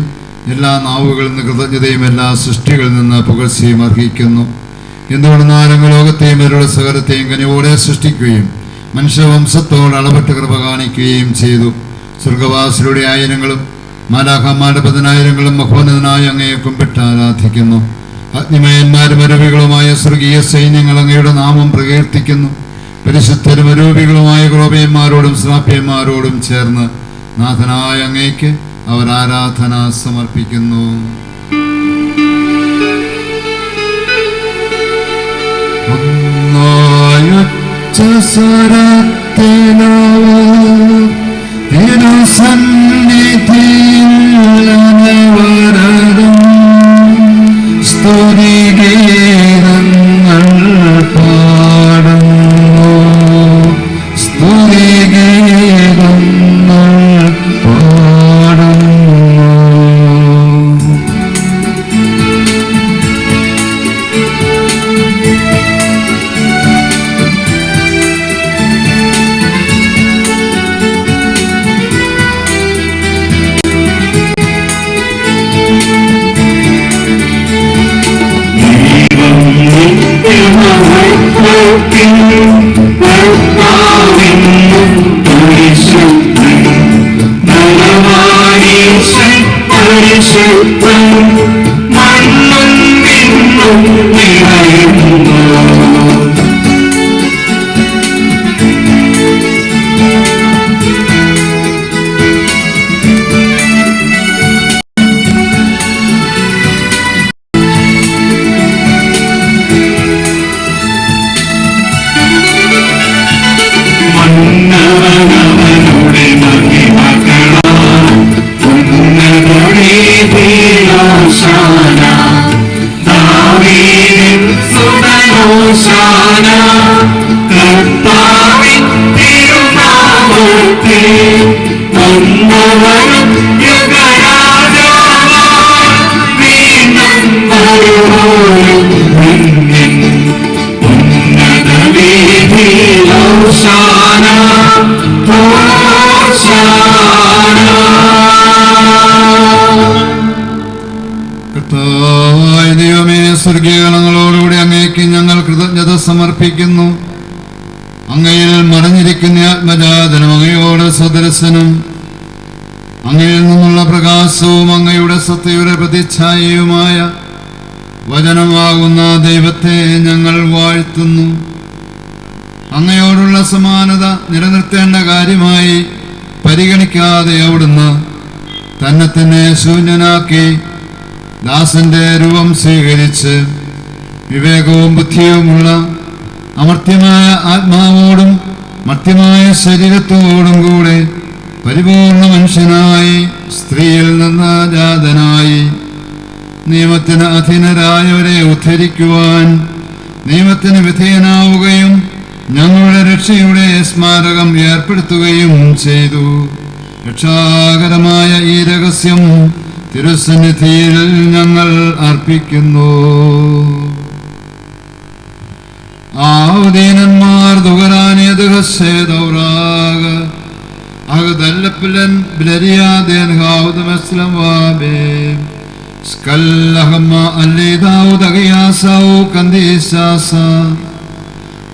എല്ലാ നാവുകളിൽ നിന്ന് കൃതജ്ഞതയും എല്ലാ സൃഷ്ടികളിൽ നിന്ന് പുകഴ്ചയും അർഹിക്കുന്നു. എന്തുകൊണ്ടെന്നാൽ അങ്ങ് ലോകത്തെയും അവരുടെ സകലത്തെയും കനിവോടെ സൃഷ്ടിക്കുകയും മനുഷ്യവംശത്തോട് അളവറ്റ കൃപ കാണിക്കുകയും ചെയ്തു. സ്വർഗവാസികളുടെ ആയിരങ്ങളും മാലാഖമാരുടെ 10,000 മഹോന്നതനായ അങ്ങയെ കുമ്പിട്ട് ആരാധിക്കുന്നു. അഗ്നിമയന്മാരും അരൂപികളുമായ സ്വർഗീയ സൈന്യങ്ങൾ അങ്ങയുടെ നാമം പ്രകീർത്തിക്കുന്നു. പരിശുദ്ധരും അരൂപികളുമായ ക്രോപയന്മാരോടും ശ്രാപ്യന്മാരോടും ചേർന്ന് നാഥനായ അങ്ങേക്ക് അവർ ആരാധന സമർപ്പിക്കുന്നു. സ്തുതിഗീതങ്ങൾ പാടുന്നു, സ്തുതിഗീതങ്ങൾ പാടുന്നു. കർത്താവായ ദൈവമേ, സ്വർഗീയഗണങ്ങളോടുകൂടി അങ്ങേക്ക് ഞങ്ങൾ കൃതജ്ഞത സമർപ്പിക്കുന്നു. അങ്ങയിൽ മറഞ്ഞിരിക്കുന്ന ആത്മജാതനും അങ്ങയോട് സദൃശനും അങ്ങയിൽ നിന്നുള്ള പ്രകാശവും അങ്ങയുടെ സത്യയുടെ പ്രതിച്ഛായയുമായ വചനമാകുന്ന ദൈവത്തെ ഞങ്ങൾ വാഴ്ത്തുന്നു. അങ്ങയോടുള്ള സമാനത നിലനിർത്തേണ്ട കാര്യമായി പരിഗണിക്കാതെ അവിടുന്ന് തന്നെ ശൂന്യനാക്കി ദാസന്റെ രൂപം സ്വീകരിച്ച് വിവേകവും ബുദ്ധിയുമുള്ള അമർത്യമായ ആത്മാവോടും മർത്യമായ ശരീരത്തോടും കൂടെ പരിപൂർണ മനുഷ്യനായി സ്ത്രീയിൽ നിന്ന് ജാതനായി നിയമത്തിന് അധീനരായവരെ ഉദ്ധരിക്കുവാൻ നിയമത്തിന് വിധേയനാവുകയും ഞങ്ങളുടെ രക്ഷയുടെ സ്മാരകം ഏർപ്പെടുത്തുകയും ചെയ്തു. രക്ഷാകരമായ ഈ രഹസ്യം തിരുസന്നിധിയിൽ ഞങ്ങൾ അർപ്പിക്കുന്നു. ആവദീനന്മാർ ദുഗരാനേദുഹസേദൗറാഗ അഗദല്ലപ്പലൻ ബ്ലരിയാദേൻ ഹൗദമസ്ലം വാബേ Skallahama alidau dagiyasau kandisasa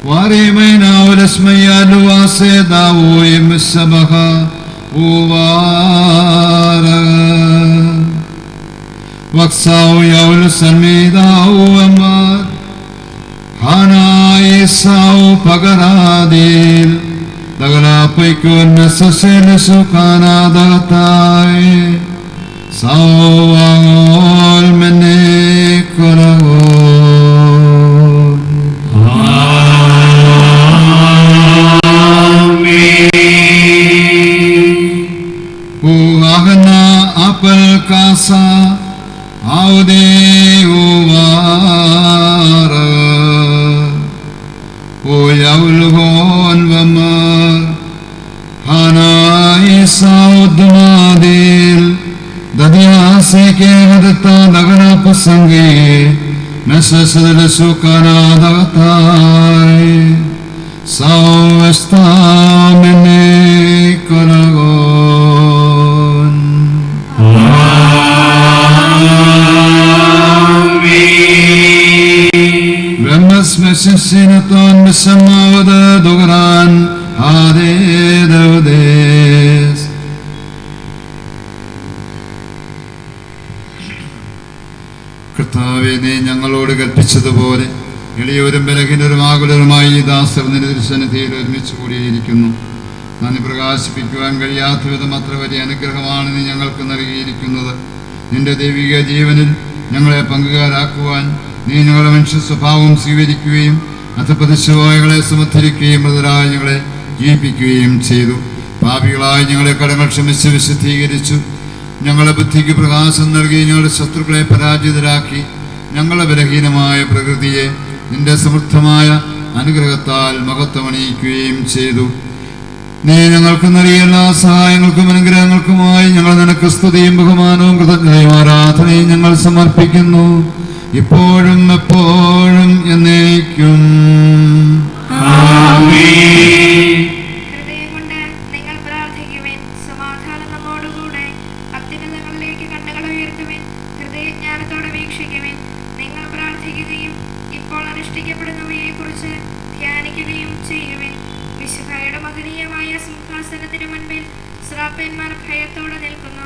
Warimena ulasmayalu asedawu imsabaha Uvara Waksau yaul sanmidau amar Hana isau pagaradil Dagalapaikun nasasil sukana dagatay Sawangol menekuragon Uagana apel kasa Aude uvara Uyaulgon vamar Hana isaudmadil Dadya seke hadata dagana pasange Mesasal sukana dagatay Sawesta mene karagon Brahmas mesasinaton mesamavada dogaran Ade davdes കർത്താവേ, നീ ഞങ്ങളോട് കൽപ്പിച്ചതുപോലെ എളിയവരും ബലഹീനരും ആകുലരുമായി ഈ ദാസർ നിന്റെ തിരുസന്നിധിയിൽ ഒരുമിച്ച് കൂടിയിരിക്കുന്നു. നന്ദി പ്രകാശിപ്പിക്കുവാൻ കഴിയാത്ത വിധം അത്ര വലിയ അനുഗ്രഹമാണ് നീ ഞങ്ങൾക്ക് നൽകിയിരിക്കുന്നത്. നിന്റെ ദൈവിക ജീവനിൽ ഞങ്ങളെ പങ്കുകാരാക്കുവാൻ നീ ഞങ്ങളുടെ മനുഷ്യ സ്വഭാവം സ്വീകരിക്കുകയും അധപതിശവായകളെ സമർത്ഥിക്കുകയും മൃതരായി ഞങ്ങളെ ജീവിപ്പിക്കുകയും ചെയ്തു. പാപികളായി ഞങ്ങളെ കടങ്ങൾ ക്ഷമിച്ച് വിശുദ്ധീകരിച്ചു. ഞങ്ങളുടെ ബുദ്ധിക്ക് പ്രകാശം നൽകി ഞങ്ങളുടെ ശത്രുക്കളെ പരാജിതരാക്കി ഞങ്ങളുടെ ബലഹീനമായ പ്രകൃതിയെ നിന്റെ സമൃദ്ധമായ അനുഗ്രഹത്താൽ മഹത്വമണിയിക്കുകയും ചെയ്തു. നീ ഞങ്ങൾക്ക് നൽകിയ എല്ലാ സഹായങ്ങൾക്കും അനുഗ്രഹങ്ങൾക്കുമായി ഞങ്ങൾ നിനക്ക് സ്തുതിയും ബഹുമാനവും കൃതജ്ഞതയും ആരാധനയും ഞങ്ങൾ സമർപ്പിക്കുന്നു, ഇപ്പോഴും എപ്പോഴും എന്നേക്കും. ഹൃദയം കൊണ്ട് നിങ്ങൾ പ്രാർത്ഥിക്കുവിൻ. സമാധാനം നമ്മോടുകൂടെ. അത്യുന്നതങ്ങളിലേക്ക് കണ്ണുകൾ ഉയർത്തുവിൻ. ഹൃദയജ്ഞാനത്തോടെ വീക്ഷിക്കുവിൻ. നിങ്ങൾ പ്രാർത്ഥിക്കുകയും ഇപ്പോൾ അനുഷ്ഠിക്കപ്പെടുന്നവയെ കുറിച്ച് ധ്യാനിക്കുകയും ചെയ്യുവിൻ. വിശുദ്ധയുടെ മഹനീയമായ സിംഹാസനത്തിന് മുൻപിൽ ശ്രാപ്പന്മാർ ഭയത്തോടെ നിൽക്കുന്നു.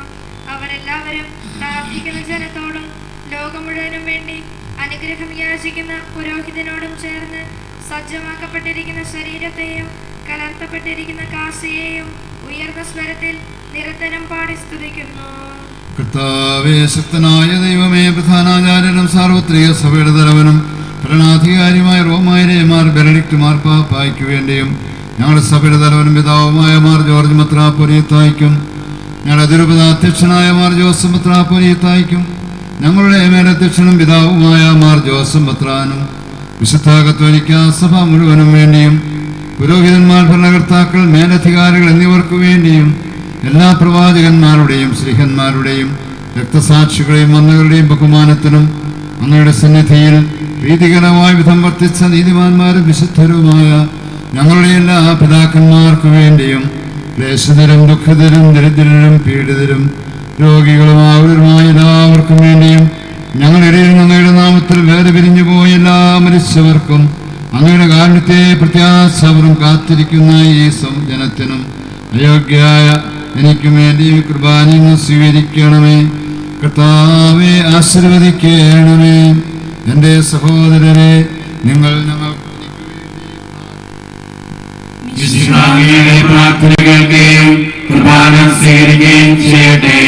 അവരെല്ലാവരും പ്രാർത്ഥിക്കുന്ന ജനത്തോടും ലോകം മുഴുവനും വേണ്ടി അനുഗ്രഹം യാചിക്കുന്ന പുരോഹിതനോടും ചേർന്ന് സജ്ജമാക്കപ്പെട്ടിരിക്കുന്ന ശരീരത്തെയും കലർത്തപ്പെട്ടിരിക്കുന്ന കാസിയെയും ഉയർന്ന സ്വരത്തിൽ നിരന്തരം പാടി സ്തുതിക്കുന്നു. കർത്താവേ, ശക്തനായ ദൈവമേ, പ്രധാനാചാര്യനും സാർവത്രിക സഭയുടെ തലവനും ഭരണാധികാരിയുമായ റോമായിലെ മാർ ബെനഡിക്ട് മാർപ്പാപ്പായ്ക്കു വേണ്ടിയും ഞങ്ങളുടെ സഭയുടെ തലവനും പിതാവുമായ മാർ ജോർജ് മെത്രാപ്പൊലീത്തായ്ക്കും ഞങ്ങളുടെ അതിരൂപത അധ്യക്ഷനായ മാർ ജോസഫ് മെത്രാപ്പൊലീത്തായ്ക്കും ഞങ്ങളുടെ മേലധ്യക്ഷനും പിതാവുമായ മാർ ജോസഫ് മെത്രാനും വിശുദ്ധ കത്തോലിക്ക സഭ മുഴുവനും വേണ്ടിയും പുരോഹിതന്മാർ, ഭരണകർത്താക്കൾ, മേലധികാരികൾ എന്നിവർക്കു വേണ്ടിയും എല്ലാ പ്രവാചകന്മാരുടെയും ശ്രീഹന്മാരുടെയും രക്തസാക്ഷികളുടെയും വന്നവരുടെയും ബഹുമാനത്തിനും അങ്ങയുടെ സന്നിധിയിൽ പ്രീതികരമായ വിധം വർത്തിച്ച നീതിമാന്മാരും വിശുദ്ധരുമായ ഞങ്ങളുടെ എല്ലാ പിതാക്കന്മാർക്കു വേണ്ടിയും ക്ലേശിതരും ദുഃഖിതരും ദരിദ്രരും പീഡിതരും രോഗികളുമായവരുമായ എല്ലാവർക്കും വേണ്ടിയും ഞങ്ങളിടയിൽ അങ്ങയുടെ നാമത്തിൽ വേറെ പിരിഞ്ഞു പോയ എല്ലാ മരിച്ചവർക്കും അങ്ങയുടെ കാരുണ്യത്തെ പ്രത്യാശപൂർവ്വം കാത്തിരിക്കുന്ന ഈ ജനത്തിനും അയോഗ്യയായ എനിക്കും വേണ്ടി കുർബാനങ്ങൾ സ്വീകരിക്കണമേ. കർത്താവെ, ആശീർവദിക്കണമേ. എൻ്റെ സഹോദരരെ, നിങ്ങൾ ഞങ്ങൾക്ക് പ്രാർത്ഥന കേൾക്കുകയും കുർബാന സ്വീകരിക്കുകയും ചെയ്യട്ടെ.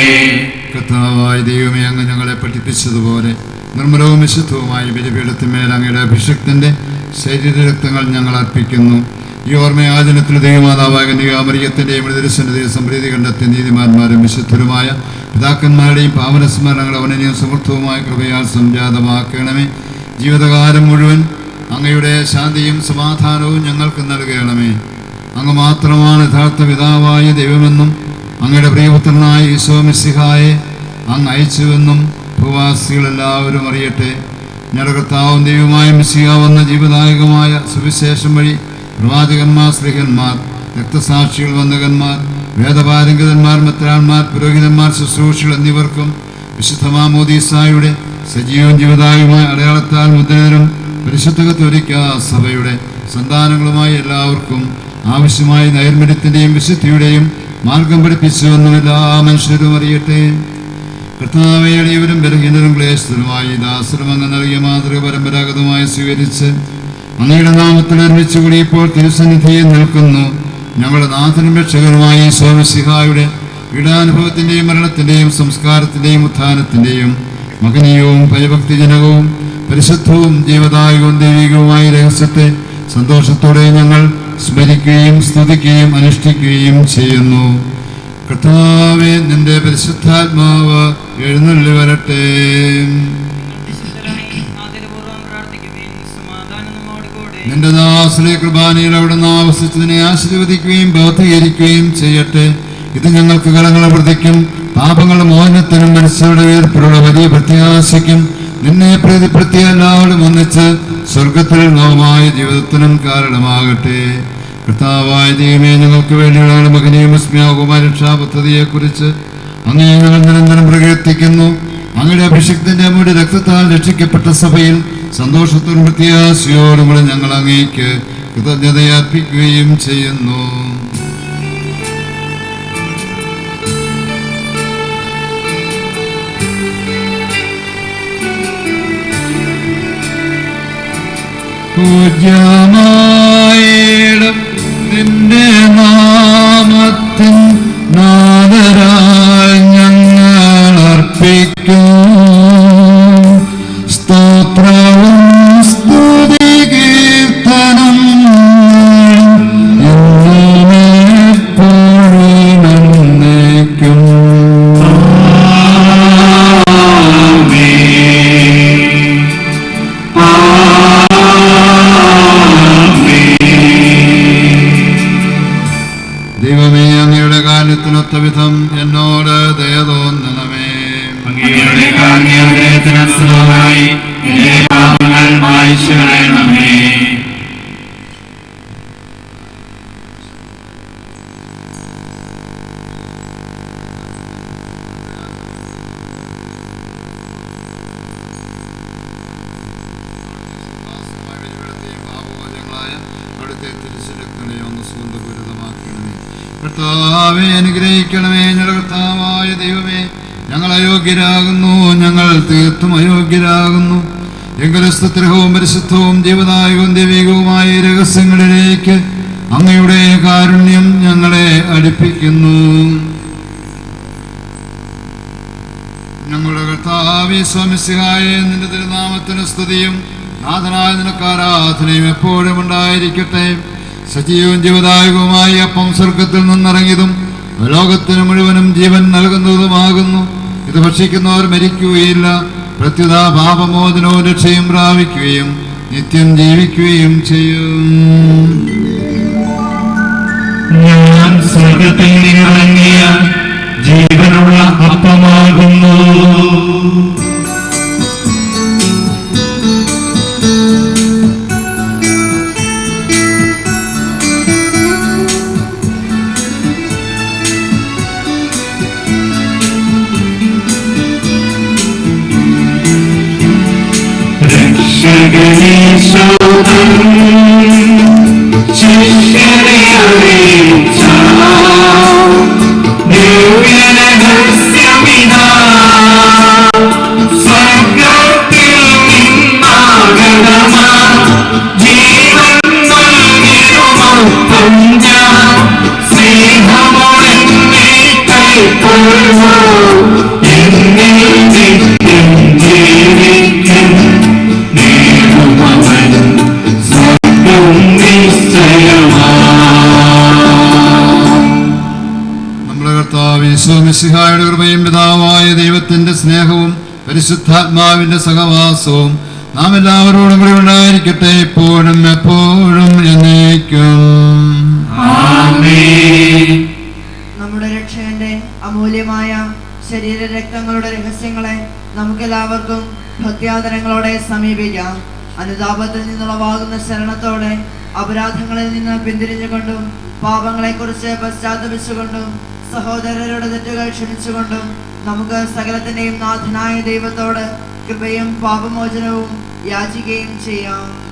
കർത്താവായ ദൈവമേ, അങ്ങ് ഞങ്ങളെ പഠിപ്പിച്ചതുപോലെ നിർമ്മലവും വിശുദ്ധവുമായ ബലിപീഠത്തിന്മേൽ അങ്ങയുടെ അഭിഷേകത്തിൻ്റെ ശരീരരക്തങ്ങൾ ഞങ്ങൾ അർപ്പിക്കുന്നു. ഈ ഓർമ്മയാചനത്തിൽ ദൈവമാതാവായ കന്യകാമറിയത്തിൻ്റെയും തിരുസന്നിധിയിൽ സംപ്രീതി കണ്ടെത്തിയ നീതിമാന്മാരും വിശുദ്ധരുമായ പിതാക്കന്മാരുടെയും പാവന സ്മരണങ്ങൾ അവനെയും സമൃദ്ധവുമായ കൃപയാൽ സംജാതമാക്കണമേ. ജീവിതകാലം മുഴുവൻ അങ്ങയുടെ ശാന്തിയും സമാധാനവും ഞങ്ങൾക്ക് നൽകണമേ. അങ്ങ് മാത്രമാണ് യഥാർത്ഥ പിതാവായ ദൈവമെന്നും അങ്ങയുടെ പ്രിയപുത്രനായ ഈശോ മിശിഹായെ അങ്ങ് അയച്ചുവെന്നും ഭൂവാസികളെല്ലാവരും അറിയട്ടെ. ഞങ്ങളുടെ കർത്താവും ദൈവമായ മിശിഹ വന്ന ജീവദായകമായ സുവിശേഷം വഴി പ്രവാചകന്മാർ, സ്ത്രീഹന്മാർ, രക്തസാക്ഷികൾ, വന്ദകന്മാർ, വേദപാരംഗതന്മാർ, മെത്രാന്മാർ, പുരോഹിതന്മാർ, ശുശ്രൂഷികൾ എന്നിവർക്കും വിശുദ്ധ മാമോദീസായുടെ സജീവവും ജീവദായകമായ അടയാളത്താൽ മുദ്രരും പരിശുദ്ധ കത്തോലിക്കാ സഭയുടെ സന്താനങ്ങളുമായി എല്ലാവർക്കും ആവശ്യമായ നൈർമല്യത്തിൻ്റെയും വിശുദ്ധിയുടെയും മാർഗം പഠിപ്പിച്ചുവെന്നും എല്ലാ മനുഷ്യരും അറിയട്ടെ. കർത്താവെ, എളിയവരും ബലഹീനരും ക്ലേശിതരുമായി ദാസരും അങ്ങ് നൽകിയ മാതൃക പരമ്പരാഗതമായി സ്വീകരിച്ച് അങ്ങയുടെ നാമത്തിൽ ഒരുമിച്ച് കൂടി ഇപ്പോൾ തിരുസന്നിധിയിൽ നിൽക്കുന്നു. ഞങ്ങളുടെ നാഥനും രക്ഷകനുമായി സ്വാമിസിഹായുടെ പീഡാനുഭവത്തിൻ്റെയും മരണത്തിൻ്റെയും സംസ്കാരത്തിൻ്റെയും ഉത്ഥാനത്തിൻ്റെയും മഹനീയവും ഭയഭക്തിജനകവും പരിശുദ്ധവും ജീവദായകവും ദൈവികവുമായ രഹസ്യത്തെ സന്തോഷത്തോടെ ഞങ്ങൾ സ്മരിക്കുകയും സ്തുതിക്കുകയും അനുഷ്ഠിക്കുകയും ചെയ്യുന്നു. കർത്താവേ, നിന്റെ പരിശുദ്ധാത്മാവ് എഴുന്നള്ളി വരട്ടെ. നിന്റെ ദാസരെ കൃപാനയിൽ അവിടുന്ന് ആവസിച്ചതിനെ ആശീർവദിക്കുകയും ബോധീകരിക്കുകയും ചെയ്യട്ടെ. ഇത് ഞങ്ങൾക്ക് കടങ്ങളെ പ്രതിക്കും പാപങ്ങളുടെ മോചനത്തിനും മനുഷ്യരുടെ ഉയർപ്പിലുള്ള വലിയ പ്രത്യാശയ്ക്കും നിന്നെ പ്രീതിപ്പെടുത്തിയ എല്ലാവരും ഒന്നിച്ച് സ്വർഗത്തിൽ നവമായ ജീവിതത്തിനും കാരണമാകട്ടെ. കർത്താവായ ദൈവമേ, ഞങ്ങൾക്ക് വേണ്ടിയുള്ള മകനെയും വിസ്മയാകുമായ രക്ഷാപദ്ധതിയെക്കുറിച്ച് അങ്ങേ ഞങ്ങൾ നിരന്തരം പ്രകീർത്തിക്കുന്നു. അങ്ങയുടെ അഭിഷിക്തന്റെ അമ്മയുടെ രക്തത്താൽ രക്ഷിക്കപ്പെട്ട സഭയിൽ സന്തോഷത്തോടും പ്രത്യാശയോടും കൂടെ ഞങ്ങൾ അങ്ങേക്ക് കൃതജ്ഞതയർപ്പിക്കുകയും ചെയ്യുന്നു. പൂജ്യമായിടും നിന്റെ നാമത്തിൻ നാദരാൽ ഞങ്ങൾ അർപ്പിക്കും സ്തോത്രവും സ്തുതി കീർത്തനം എപ്പോഴും എന്നേക്കും. ദൈവമേ, അങ്ങയുടെ കാലത്തിനൊത്ത വിധം എന്നോട് ദയ തോന്നണമേ. അങ്ങയുടെ കാരുണ്യത്തിനനുസൃതമായി എന്റെ പാപങ്ങൾ മായ്ച്ചു കളയണമേ. കർത്താവേ, അനുഗ്രഹിക്കണമേ. ഞങ്ങളുടെ കർത്താവായ ദൈവമേ, ഞങ്ങൾ അയോഗ്യരാകുന്നു, ഞങ്ങൾ തീർത്തും അയോഗ്യരാകുന്നു. എങ്കിലും സ്തുത്യർഹവും പരിശുദ്ധവും ജീവദായകവും ദൈവികവുമായ രഹസ്യങ്ങളിലേക്ക് അങ്ങയുടെ കാരുണ്യം ഞങ്ങളെ അടുപ്പിക്കുന്നു. ഞങ്ങളുടെ കർത്താവേ, സ്വാമിസിഹായേ, നിന്റെ തിരുനാമത്തിന് സ്തുതിയും നാഥനായ നിനക്ക് ആരാധനയും എപ്പോഴും ഉണ്ടായിരിക്കട്ടെ. സജീവവും ജീവദായകവുമായി അപ്പം സ്വർഗത്തിൽ നിന്നിറങ്ങിയതും ലോകത്തിന് മുഴുവനും ജീവൻ നൽകുന്നതുമാകുന്നു. ഇത് ഭക്ഷിക്കുന്നവർ മരിക്കുകയില്ല, പ്രത്യുത പാപമോചനവും രക്ഷയും പ്രാപിക്കുകയും നിത്യം ജീവിക്കുകയും ചെയ്യും. ഞാൻ സ്വർഗത്തിൽ നിന്നിറങ്ങിയ ജീവനുള്ള അപ്പമാകുന്നു. മിശിഹായുടെ കൃപയും പിതാവായ ദൈവത്തിന്റെ സ്നേഹവും പരിശുദ്ധാത്മാവിന്റെ സഹവാസവും നാം എല്ലാവരോടും കൂടി ഉണ്ടായിരിക്കട്ടെ, എപ്പോഴും എപ്പോഴും എന്നേക്കും. നമ്മുടെ രക്ഷകന്റെ അമൂല്യമായ ശരീര രക്തങ്ങളുടെ രഹസ്യങ്ങളെ നമുക്കെല്ലാവർക്കും ഭക്ത്യാദരങ്ങളോടെ സമീപിക്കാം. അനുതാപത്തിൽ നിന്നുളവാകുന്ന ശരണത്തോടെ അപരാധങ്ങളിൽ നിന്ന് പിന്തിരിഞ്ഞുകൊണ്ടും പാപങ്ങളെക്കുറിച്ച് പശ്ചാത്തപിച്ചുകൊണ്ടും സഹോദരരുടെ തെറ്റുകൾ ക്ഷമിച്ചുകൊണ്ടും നമുക്ക് സകലത്തിന്റെയും നാഥനായ ദൈവത്തോട് കൃപയും പാപമോചനവും യാചിക്കുകയും ചെയ്യാം.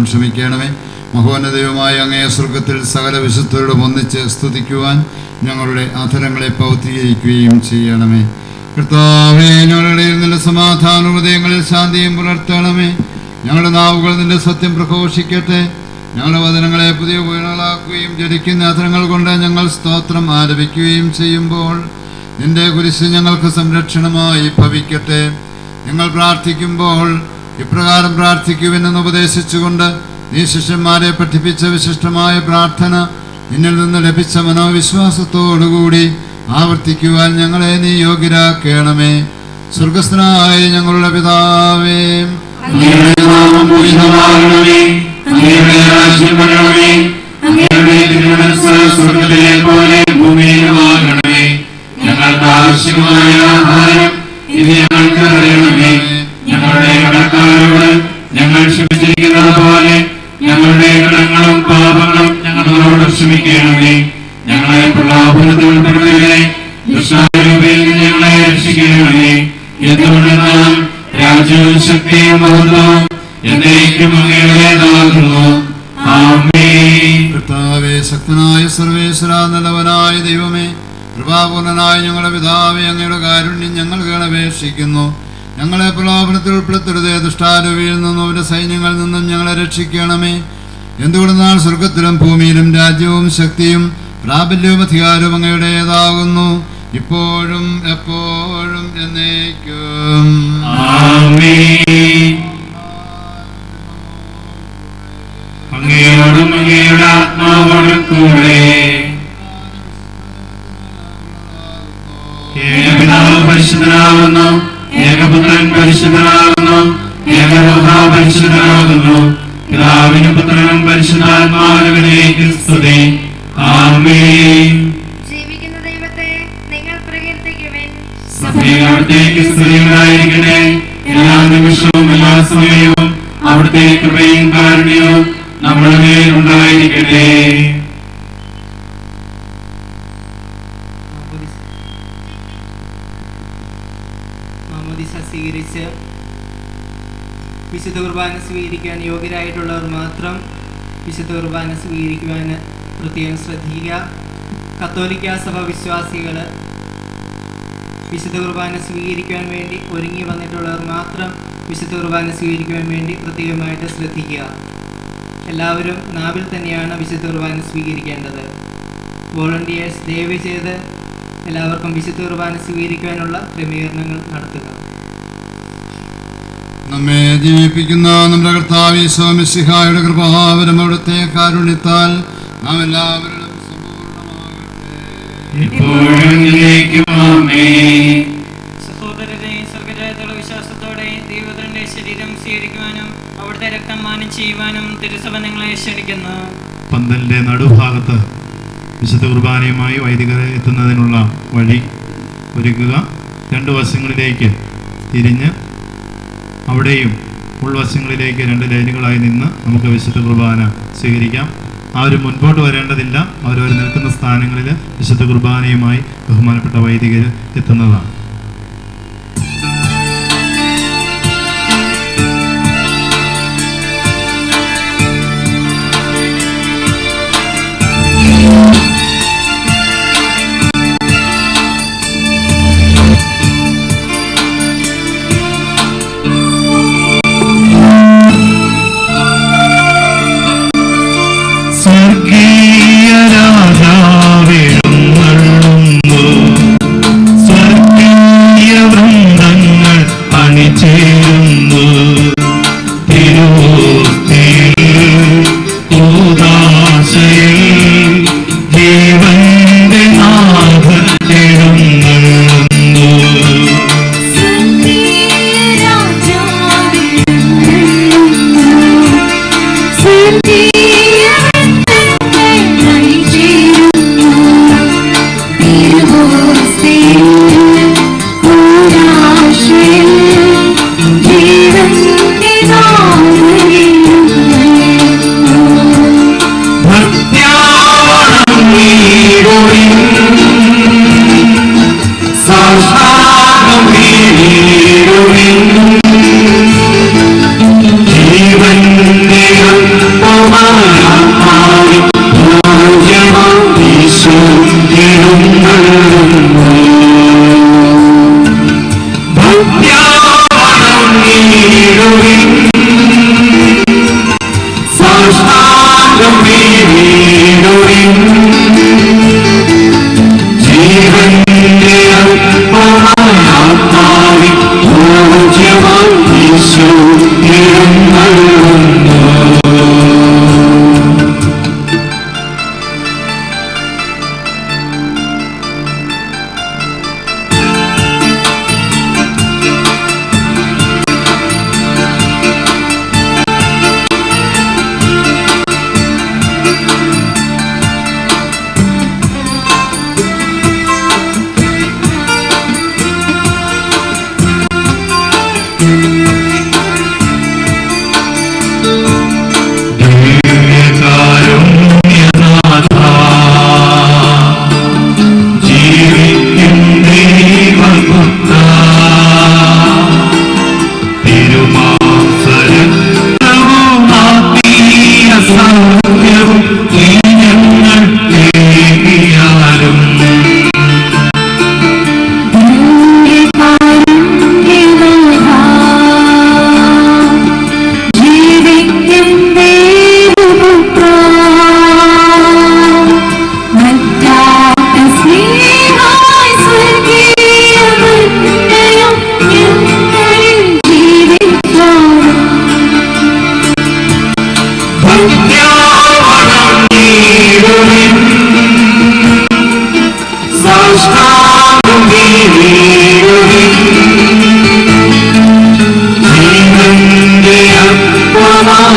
ക്ഷമിക്കണമേ. മഹോന്നതയുമായ അങ്ങേ സ്വർഗത്തിൽ സകല വിശുദ്ധരോടും ഒന്നിച്ച് സ്തുതിക്കുവാൻ ഞങ്ങളുടെ അധരങ്ങളെ പൗത്രീകരിക്കുകയും ചെയ്യണമേ. കർത്താവേ, ഞങ്ങളുടെ നിന്റെ സമാധാന ഹൃദയങ്ങളിൽ ശാന്തിയും പുലർത്തണമേ. ഞങ്ങളുടെ നാവുകൾ നിന്റെ സത്യം പ്രഘോഷിക്കട്ടെ. ഞങ്ങളുടെ വചനങ്ങളെ പുതിയ വീണകളാക്കുകയും ജനിക്കുന്ന അധരങ്ങൾ കൊണ്ട് ഞങ്ങൾ സ്തോത്രം ആലപിക്കുകയും ചെയ്യുമ്പോൾ നിന്റെ കുരിശ് ഞങ്ങൾക്ക് സംരക്ഷണമായി ഭവിക്കട്ടെ. ഞങ്ങൾ പ്രാർത്ഥിക്കുമ്പോൾ ഇപ്രകാരം പ്രാർത്ഥിക്കുവെന്ന് ഉപദേശിച്ചുകൊണ്ട് നീ ശിഷ്യന്മാരെ പഠിപ്പിച്ച വിശിഷ്ടമായ പ്രാർത്ഥന നിന്നിൽ നിന്ന് ലഭിച്ച മനോവിശ്വാസത്തോടുകൂടി ആവർത്തിക്കുവാൻ ഞങ്ങളെ നീ യോഗ്യരാക്കണമേ. സ്വർഗസ്ഥനായ ഞങ്ങളുടെ പിതാവേ, അങ്ങയുടെ നാമം പൂജിതമാകണമേ. അങ്ങയുടെ രാജ്യം വരണമേ. അങ്ങയുടെ തിരുമനസ്സ് സ്വർഗ്ഗത്തിലെ പോലെ ഭൂമിയിലുമാകണമേ. ഞങ്ങൾക്ക് ആവശ്യമായ ആഹാരം ഇത് ഞങ്ങൾക്ക് അറിയണമേ. ഞങ്ങളുടെ കടക്കാരോട് ഞങ്ങൾ ക്ഷമിച്ചിരിക്കുന്നത് പോലെ ഞങ്ങളുടെ കടങ്ങളും പാപങ്ങളും ഞങ്ങളോട് ക്ഷമിക്കണമേ. ഞങ്ങളെ പ്രലോഭനത്തിൽ ഉൾപ്പെടുത്തരുതേ, ദുഷ്ടാരൂപയിൽ നിന്ന് ഞങ്ങളെ രക്ഷിക്കണമേ. എന്തുകൊണ്ടെന്നാൽ രാജ്യവും ശക്തിയും മഹത്വവും എന്നേക്കും അങ്ങയുടേതാകുന്നു. ആമേൻ. കർത്താവേ, ശക്തനായ സർവേശ്വര, നല്ലവനായ ദൈവമേ, കൃപാപൂർണനായ ഞങ്ങളുടെ പിതാവേ, അങ്ങയുടെ കാരുണ്യം ഞങ്ങൾ അപേക്ഷിക്കുന്നു. ഞങ്ങളെ പ്രലോഭനത്തിൽ ഉൾപ്പെടുത്തരുതേ, ദുഷ്ടാരൂപിയിൽ നിന്നും അവരുടെ സൈന്യങ്ങളിൽ നിന്നും ഞങ്ങളെ രക്ഷിക്കണമേ. എന്തുകൊണ്ടെന്നാൽ സ്വർഗത്തിലും ഭൂമിയിലും രാജ്യവും ശക്തിയും പ്രാബല്യവും അധികാരവും അങ്ങയുടേതാകുന്നു, ഇപ്പോഴും എപ്പോഴും എന്നേക്കും. അങ്ങയോടും അങ്ങയുടെ ആത്മാവോടും കൂടെ ഏകപിതാവ് പരിശുദ്ധനാകുന്നു, ഏകപുത്രൻ പരിശുദ്ധനാകുന്നു, ഏകരൂഹ പരിശുദ്ധനാകുന്നു. പിതാവിനും പുത്രനും പരിശുദ്ധാത്മാവിനും സ്തുതി. ആമേൻ. ജീവിക്കുന്ന ദൈവത്തെ നിങ്ങൾ പ്രകീർത്തിക്കുവിൻ. സഭയിൽ അവിടുത്തേക്ക് സ്തുതികളായിരിക്കട്ടെ. എല്ലാ നിമിഷവും എല്ലാ സമയവും അവിടുത്തെ കൃപയും കാരുണ്യവും നമ്മുടെ മേൽ ഉണ്ടായിരിക്കട്ടെ. മാമോദിസ സ്വീകരിച്ച് വിശുദ്ധ കുർബാന സ്വീകരിക്കാൻ യോഗ്യരായിട്ടുള്ളവർ മാത്രം വിശുദ്ധ കുർബാന സ്വീകരിക്കുവാൻ പ്രത്യേകം ശ്രദ്ധിക്കുക. കത്തോലിക്ക സഭ വിശ്വാസികൾ വിശുദ്ധ കുർബാന സ്വീകരിക്കാൻ വേണ്ടി ഒരുങ്ങി വന്നിട്ടുള്ളവർ മാത്രം വിശുദ്ധ കുർബാന സ്വീകരിക്കുവാൻ വേണ്ടി പ്രത്യേകമായിട്ട് ശ്രദ്ധിക്കുക. എല്ലാവരും നാവിൽ തന്നെയാണ് വിശുദ്ധ കുർബാന സ്വീകരിക്കേണ്ടത്. വോളണ്ടിയേഴ്സ് ദയവ് ചെയ്ത് എല്ലാവർക്കും വിശുദ്ധ കുർബാന സ്വീകരിക്കുവാനുള്ള ക്രമീകരണങ്ങൾ നടത്തുക. നമ്മെ ജീവിപ്പിക്കുന്ന നമ്മുടെ കർത്താവ് ഈശോ മിശിഹായുടെ കൃപാവരം അവിടുത്തെ കാരുണ്യത്താൽ നാം എല്ലാവരും സഹോദരരെ, സ്വർഗരാജ്യത്തുള്ള വിശ്വാസത്തോടെ ദൈവപുത്രന്റെ ശരീരം സ്വീകരിക്കുവാനും അവിടുത്തെ രക്തം മാനം ചെയ്യുവാനും തിരുസഭ നിങ്ങളെ ക്ഷണിക്കുന്നു. പന്തലിന്റെ നടുഭാഗത്ത് വിശുദ്ധ കുർബാനയുമായി വൈദികരെ എത്തുന്നതിനുള്ള വഴി ഒരുക്കുക. രണ്ട് വശങ്ങളിലേക്ക് തിരിഞ്ഞ് അവിടെയും ഉൾവശങ്ങളിലേക്ക് രണ്ട് ലൈനുകളായി നിന്ന് നമുക്ക് വിശുദ്ധ കുർബാന സ്വീകരിക്കാം. ആരും മുൻപോട്ട് വരേണ്ടതില്ല. അവരവർ നിൽക്കുന്ന സ്ഥാനങ്ങളിൽ വിശുദ്ധ കുർബാനയുമായി ബഹുമാനപ്പെട്ട വൈദികർ എത്തുന്നതാണ്. സൗഖ്യവും ഞങ്ങൾ ഏകിയാലും ും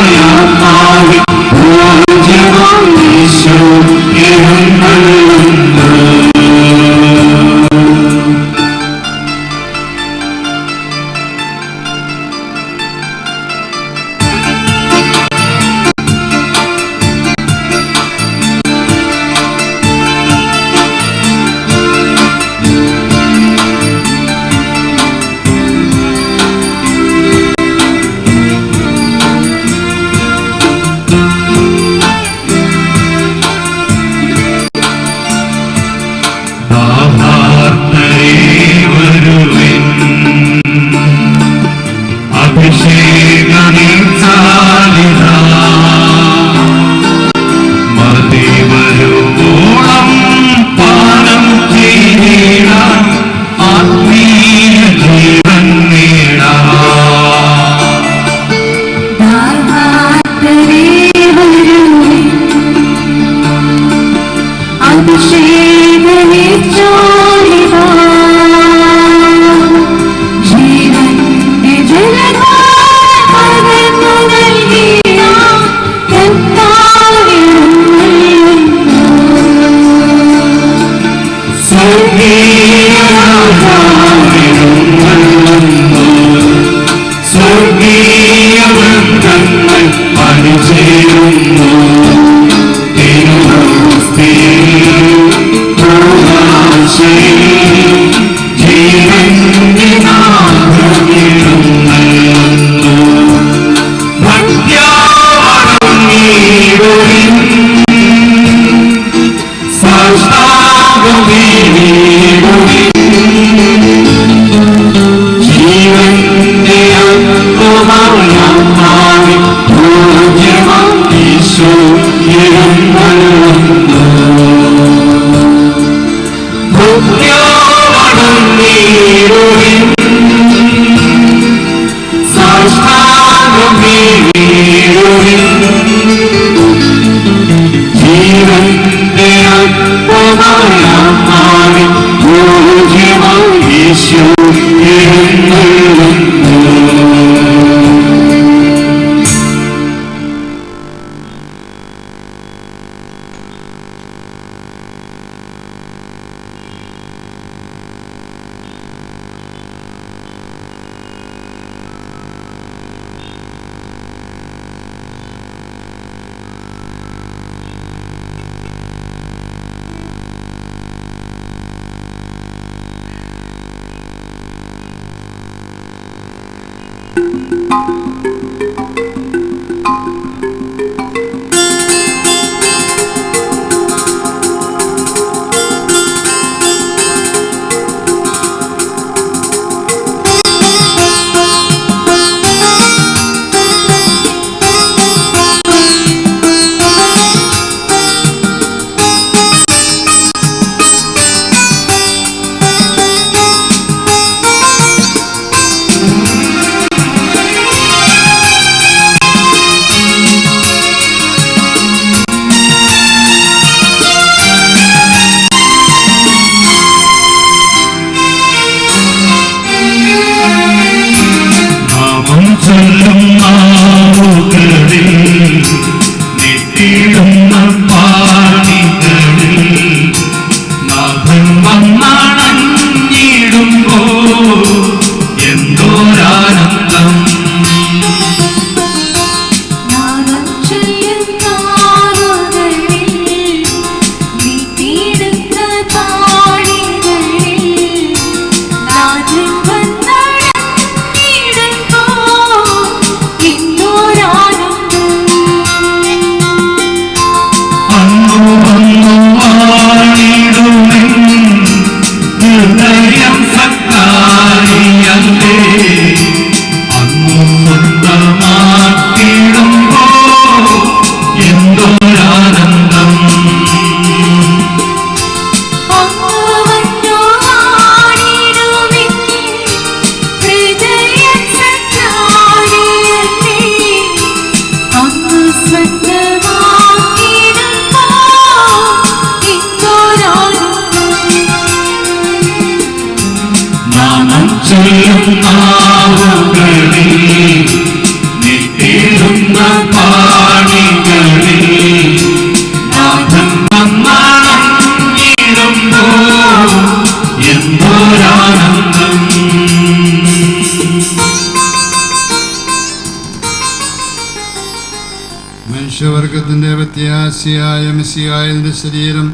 മനുഷ്യവർഗത്തിന്റെ പ്രത്യാശയായ മെസ്സിയായതിന്റെ ശരീരം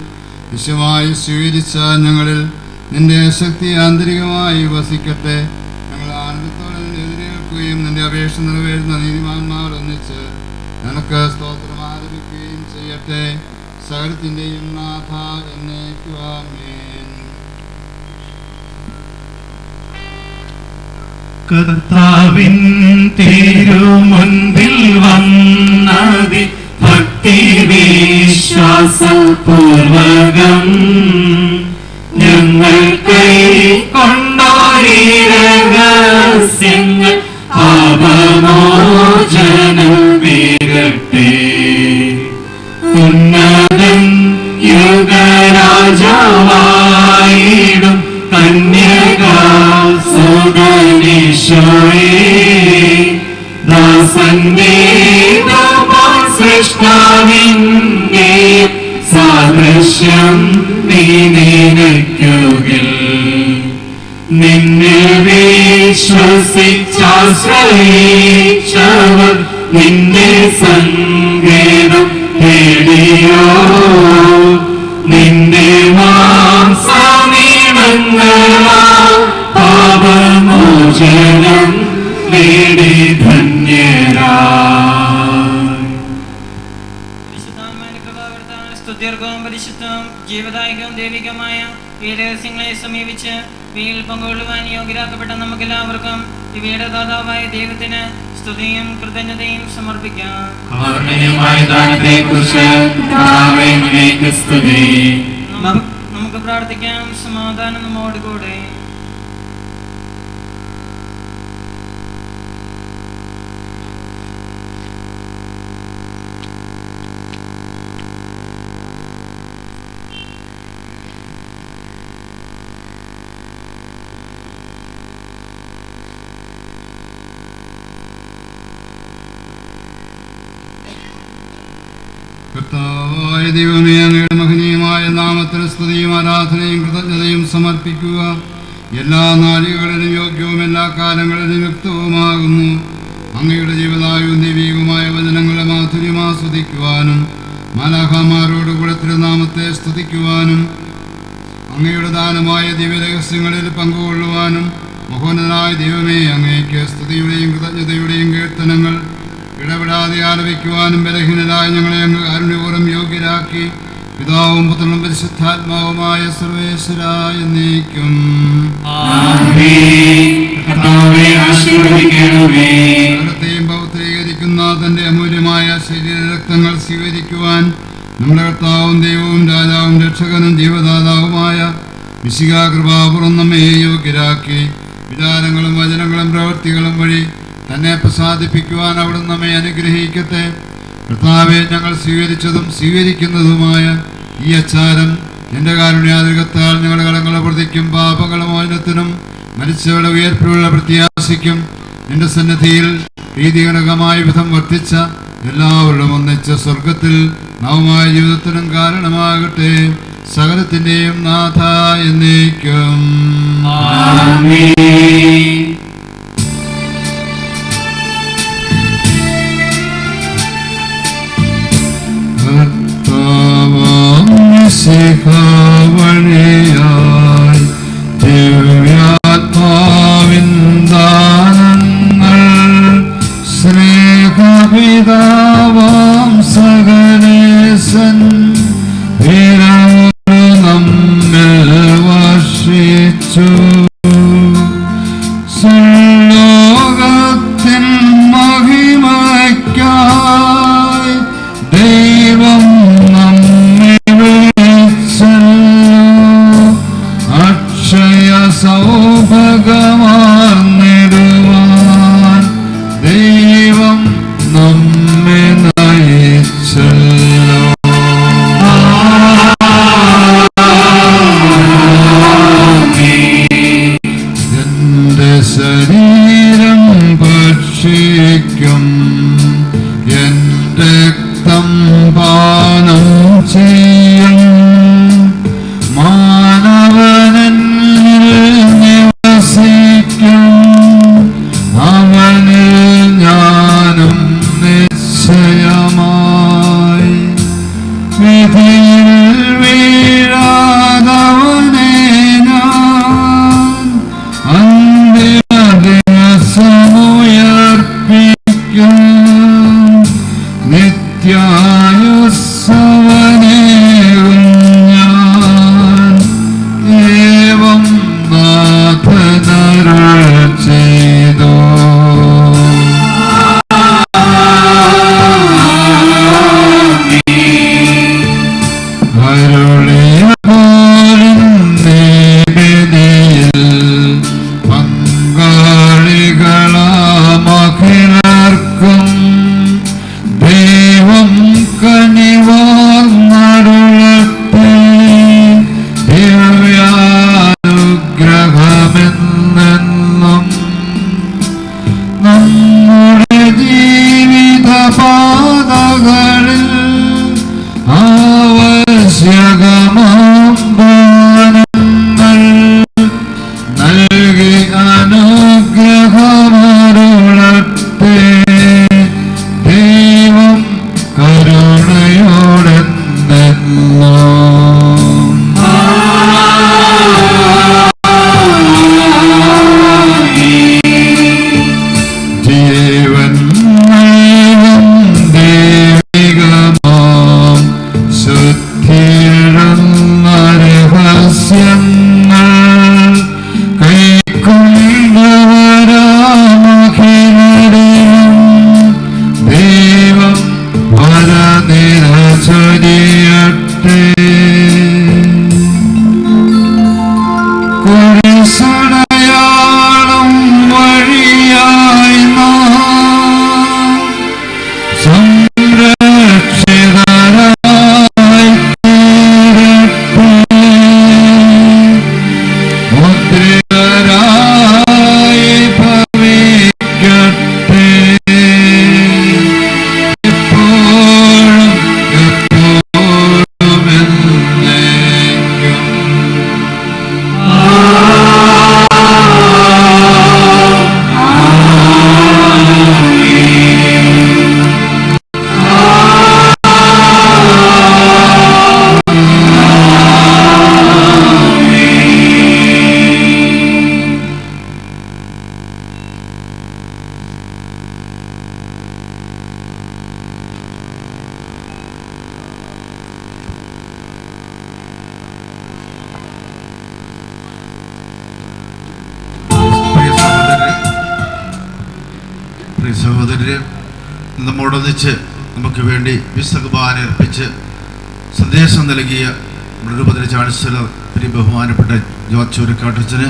വിശുദ്ധമായി സ്വീകരിച്ച ഞങ്ങളിൽ നിന്റെ ശക്തി ആന്തരികമായി വസിക്കട്ടെ. ഞങ്ങൾ ആനന്ദത്തോടെ നിന്നെ എതിരേൽക്കുകയും നിന്റെ അപേക്ഷ നിറവേറുന്ന നീതിമാന്മാർ ഒന്നിച്ച് നിനക്ക് സ്തോത്രം ആരംഭിക്കുകയും ചെയ്യട്ടെ. സകലത്തിന്റെയും നാഥ എന്നേക്കും ആമേൻ. കർത്താവിൻ തിരുമുൻപിൽ വന്നതി ഭക്തി വിശ്വാസപൂർവകം ഞങ്ങൾ കൈക്കൊണ്ടോരീ രഹസ്യങ്ങൾ പാപമോചനം വീരട്ടെ. ഉന്നതൻ യുഗരാജാവായിടും കന്യകാസുതനീശോയേ ദാസന്റെ സൃഷ്ടാവിന്റെ സാദൃശ്യം നീ നിനയ്ക്കുകിൽ. നിന്നെ വിശ്വസിച്ചാശ്രയിച്ചവർ നിന്റെ സങ്കേതം തേടിയോ. നിന്റെ മാംസനീളങ്ങളാ പാപമോചനം നേടി ധന്യരായി. സ്തുത്യർഗവും പരിശുദ്ധവും ജീവദായകവും ദൈവികമായ ഈ രഹസ്യങ്ങളെ സമീപിച്ച് ഇവയിൽ പങ്കുകൊള്ളുവാൻ യോഗ്യരാക്കപ്പെട്ട നമുക്കെല്ലാവർക്കും ഇവയുടെ ദാതാവായ ദൈവത്തിന് സ്തുതിയും കൃതജ്ഞതയും സമർപ്പിക്കാം. നമുക്ക് പ്രാർത്ഥിക്കാം. സമാധാനം നമ്മോടുകൂടെ. കർത്താവായ ദൈവമേ, അങ്ങയുടെ മഹനീയമായ നാമത്തിന് സ്തുതിയും ആരാധനയും കൃതജ്ഞതയും സമർപ്പിക്കുക എല്ലാ നാഴികകളിലും യോഗ്യവും എല്ലാ കാലങ്ങളിലും യുക്തവുമാകുന്നു. അങ്ങയുടെ ജീവദായവും ദൈവികവുമായ വചനങ്ങളെ മാധുര്യം ആസ്വദിക്കുവാനും മാലാഖമാരോടുകൂടെ തിരുനാമത്തെ സ്തുതിക്കുവാനും അങ്ങയുടെ ദാനമായ ദിവ്യരഹസ്യങ്ങളിൽ പങ്കുകൊള്ളുവാനും മഹോന്നതനായ ദൈവമേ, അങ്ങേക്ക് സ്തുതിയുടെയും കൃതജ്ഞതയുടെയും കീർത്തനങ്ങൾ ഇടപെടാതെ ആലപിക്കുവാനും ബലഹീനരായ ഞങ്ങളെ അങ്ങ് കാരുണ്യപൂർവ്വം യോഗ്യരാക്കി പിതാവും പുത്രനും പരിശുദ്ധാത്മാവുമായ സർവേശ്വരായ എന്നേക്കും സകലത്തെയും പവിത്രീകരിക്കുന്ന തന്റെ അമൂല്യമായ ശരീരരക്തങ്ങൾ സ്വീകരിക്കുവാൻ നമ്മുടെ കർത്താവും ദൈവവും രാജാവും രക്ഷകനും ജീവദാതാവുമായ മിശിഹാ കൃപാപൂർവ്വം നമ്മെ യോഗ്യരാക്കി വിചാരങ്ങളും വചനങ്ങളും പ്രവൃത്തികളും വഴി തന്നെ പ്രസാദിപ്പിക്കുവാൻ അവിടുന്ന് നമ്മെ അനുഗ്രഹിക്കട്ടെ. കർത്താവെ, ഞങ്ങൾ സ്വീകരിച്ചതും സ്വീകരിക്കുന്നതുമായ ഈ അച്ചാരം നിന്റെ കാരുണ്യാതിരകത്താൽ ഞങ്ങളുടെ കടങ്ങളെ പ്രതിക്കും പാപങ്ങളുടെ മോചനത്തിനും മരിച്ചവരുടെ ഉയർപ്പിലുള്ള പ്രത്യാശയ്ക്കും നിന്റെ സന്നിധിയിൽ പ്രീതികരകമായ വിധം വർദ്ധിച്ച എല്ലാവരും ഒന്നിച്ച സ്വർഗത്തിൽ നവമായ ജീവിതത്തിനും കാരണമാകട്ടെ. സകലത്തിന്റെയും നാഥ എന്നേക്കും വഴിയായി ദിവ്യാത്മാവിൻ ദാനങ്ങൾ സ്നേഹപിതാവാം സകലേശൻ നമ്മിൽ വർഷിച്ചു. ലോകത്തിൻ മഹിമയ്ക്കായി ദൈവം അക്ഷയ സൗഭഗമാർന്നിടുവാൻ ദൈവം നമ്മെ നയിച്ചല്ലോ. എന്റെ ശരീരം ഭക്ഷിക്കും എന്റെ രക്തം പാനം ചെയ്യും മാനവനിൽ നിവസിക്കും അവനിൽ ഞാനും നിശ്ചയമാ നിത്യായുസ്സവനേകും ഞാൻ ഏവം നാഥനരുൾ ചെയ്തു. അരുളിയ പോലും നീതിയിൽ പങ്കാളികളാമഖിലർക്കും ദൈവം കനിവാർന്നരുളട്ടെ ദിവ്യാനുഗ്രഹമെന്നെന്നും. നമ്മുടെ ജീവിതപാതകളിൽ ആവശ്യകമാം ദാനങ്ങൾ നൽകി അനുഗ്രഹമരുളട്ടെ ദൈവം കരുണയോടെന്നെന്നും. ജീവൻ നൽകും ദൈവികമാം ശുദ്ധിയിടുന്ന രഹസ്യങ്ങൾ കൈക്കൊണ്ടവരാമഖിലരെയും ദൈവം വരനിര ചൊരിയട്ടെ. കുരിശടയാളം വഴിയായി നാം സംരക്ഷിതരായി തീരട്ടെ. മുദ്രിതരായി ഭവിക്കട്ടെ എപ്പോഴും എപ്പോഴും എന്നേക്കും. പ്രിയ സഹോദരരെ, നമ്മോടൊന്നിച്ച് നമുക്ക് വേണ്ടി വിശുദ്ധ കുർബാന അർപ്പിച്ച് സന്ദേശം നൽകിയ മൃഗപതി ചാൻസലർ പ്രിയ ബഹുമാനപ്പെട്ട ജോർജ് ചൂരക്കാട്ടച്ചന്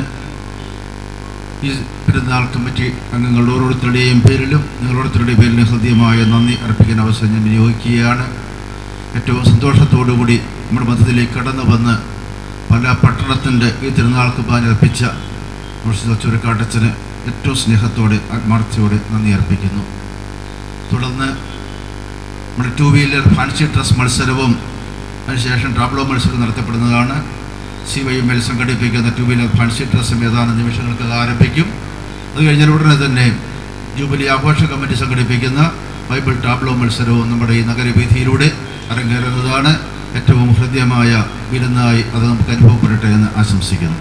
ഈ പെരുന്നാൾ കമ്മിറ്റി അംഗങ്ങളുടെ ഓരോരുത്തരുടെയും പേരിലും നിങ്ങളോരോരുത്തരുടെയും പേരിലും ഹൃദ്യമായ നന്ദി അർപ്പിക്കുന്ന അവസരം ഞാൻ വിനിയോഗിക്കുകയാണ്. ഏറ്റവും സന്തോഷത്തോടുകൂടി നമ്മുടെ മധ്യത്തിലേക്ക് കടന്നു വന്ന് പല പട്ടണത്തിൻ്റെ ഈ തിരുനാൾ കുർബാന അർപ്പിച്ച ജോർജ് ചൂരക്കാട്ടച്ചന് ഏറ്റവും സ്നേഹത്തോടെ ആത്മാർത്ഥയോടെ നന്ദി അർപ്പിക്കുന്നു. തുടർന്ന് നമ്മുടെ 2 വീലർ ഫാൻസി ഡ്രസ് മത്സരവും അതിനുശേഷം ടാബ്ലോ മത്സരം നടത്തപ്പെടുന്നതാണ്. CYML സംഘടിപ്പിക്കുന്ന 2 വീലർ ഫാൻസി ഡ്രസ്സും ഏതാനും നിമിഷങ്ങൾക്ക് ആരംഭിക്കും. അത് കഴിഞ്ഞാൽ ഉടനെ തന്നെ ജൂബിലി ആഘോഷ കമ്മിറ്റി സംഘടിപ്പിക്കുന്ന ബൈബിൾ ടാബ്ലോ മത്സരവും നമ്മുടെ ഈ നഗരവീഥിയിലൂടെ അരങ്ങേറുന്നതാണ്. ഏറ്റവും ഹൃദ്യമായ വിരുന്നായി അത് നമുക്ക് അനുഭവപ്പെടട്ടെ എന്ന് ആശംസിക്കുന്നു.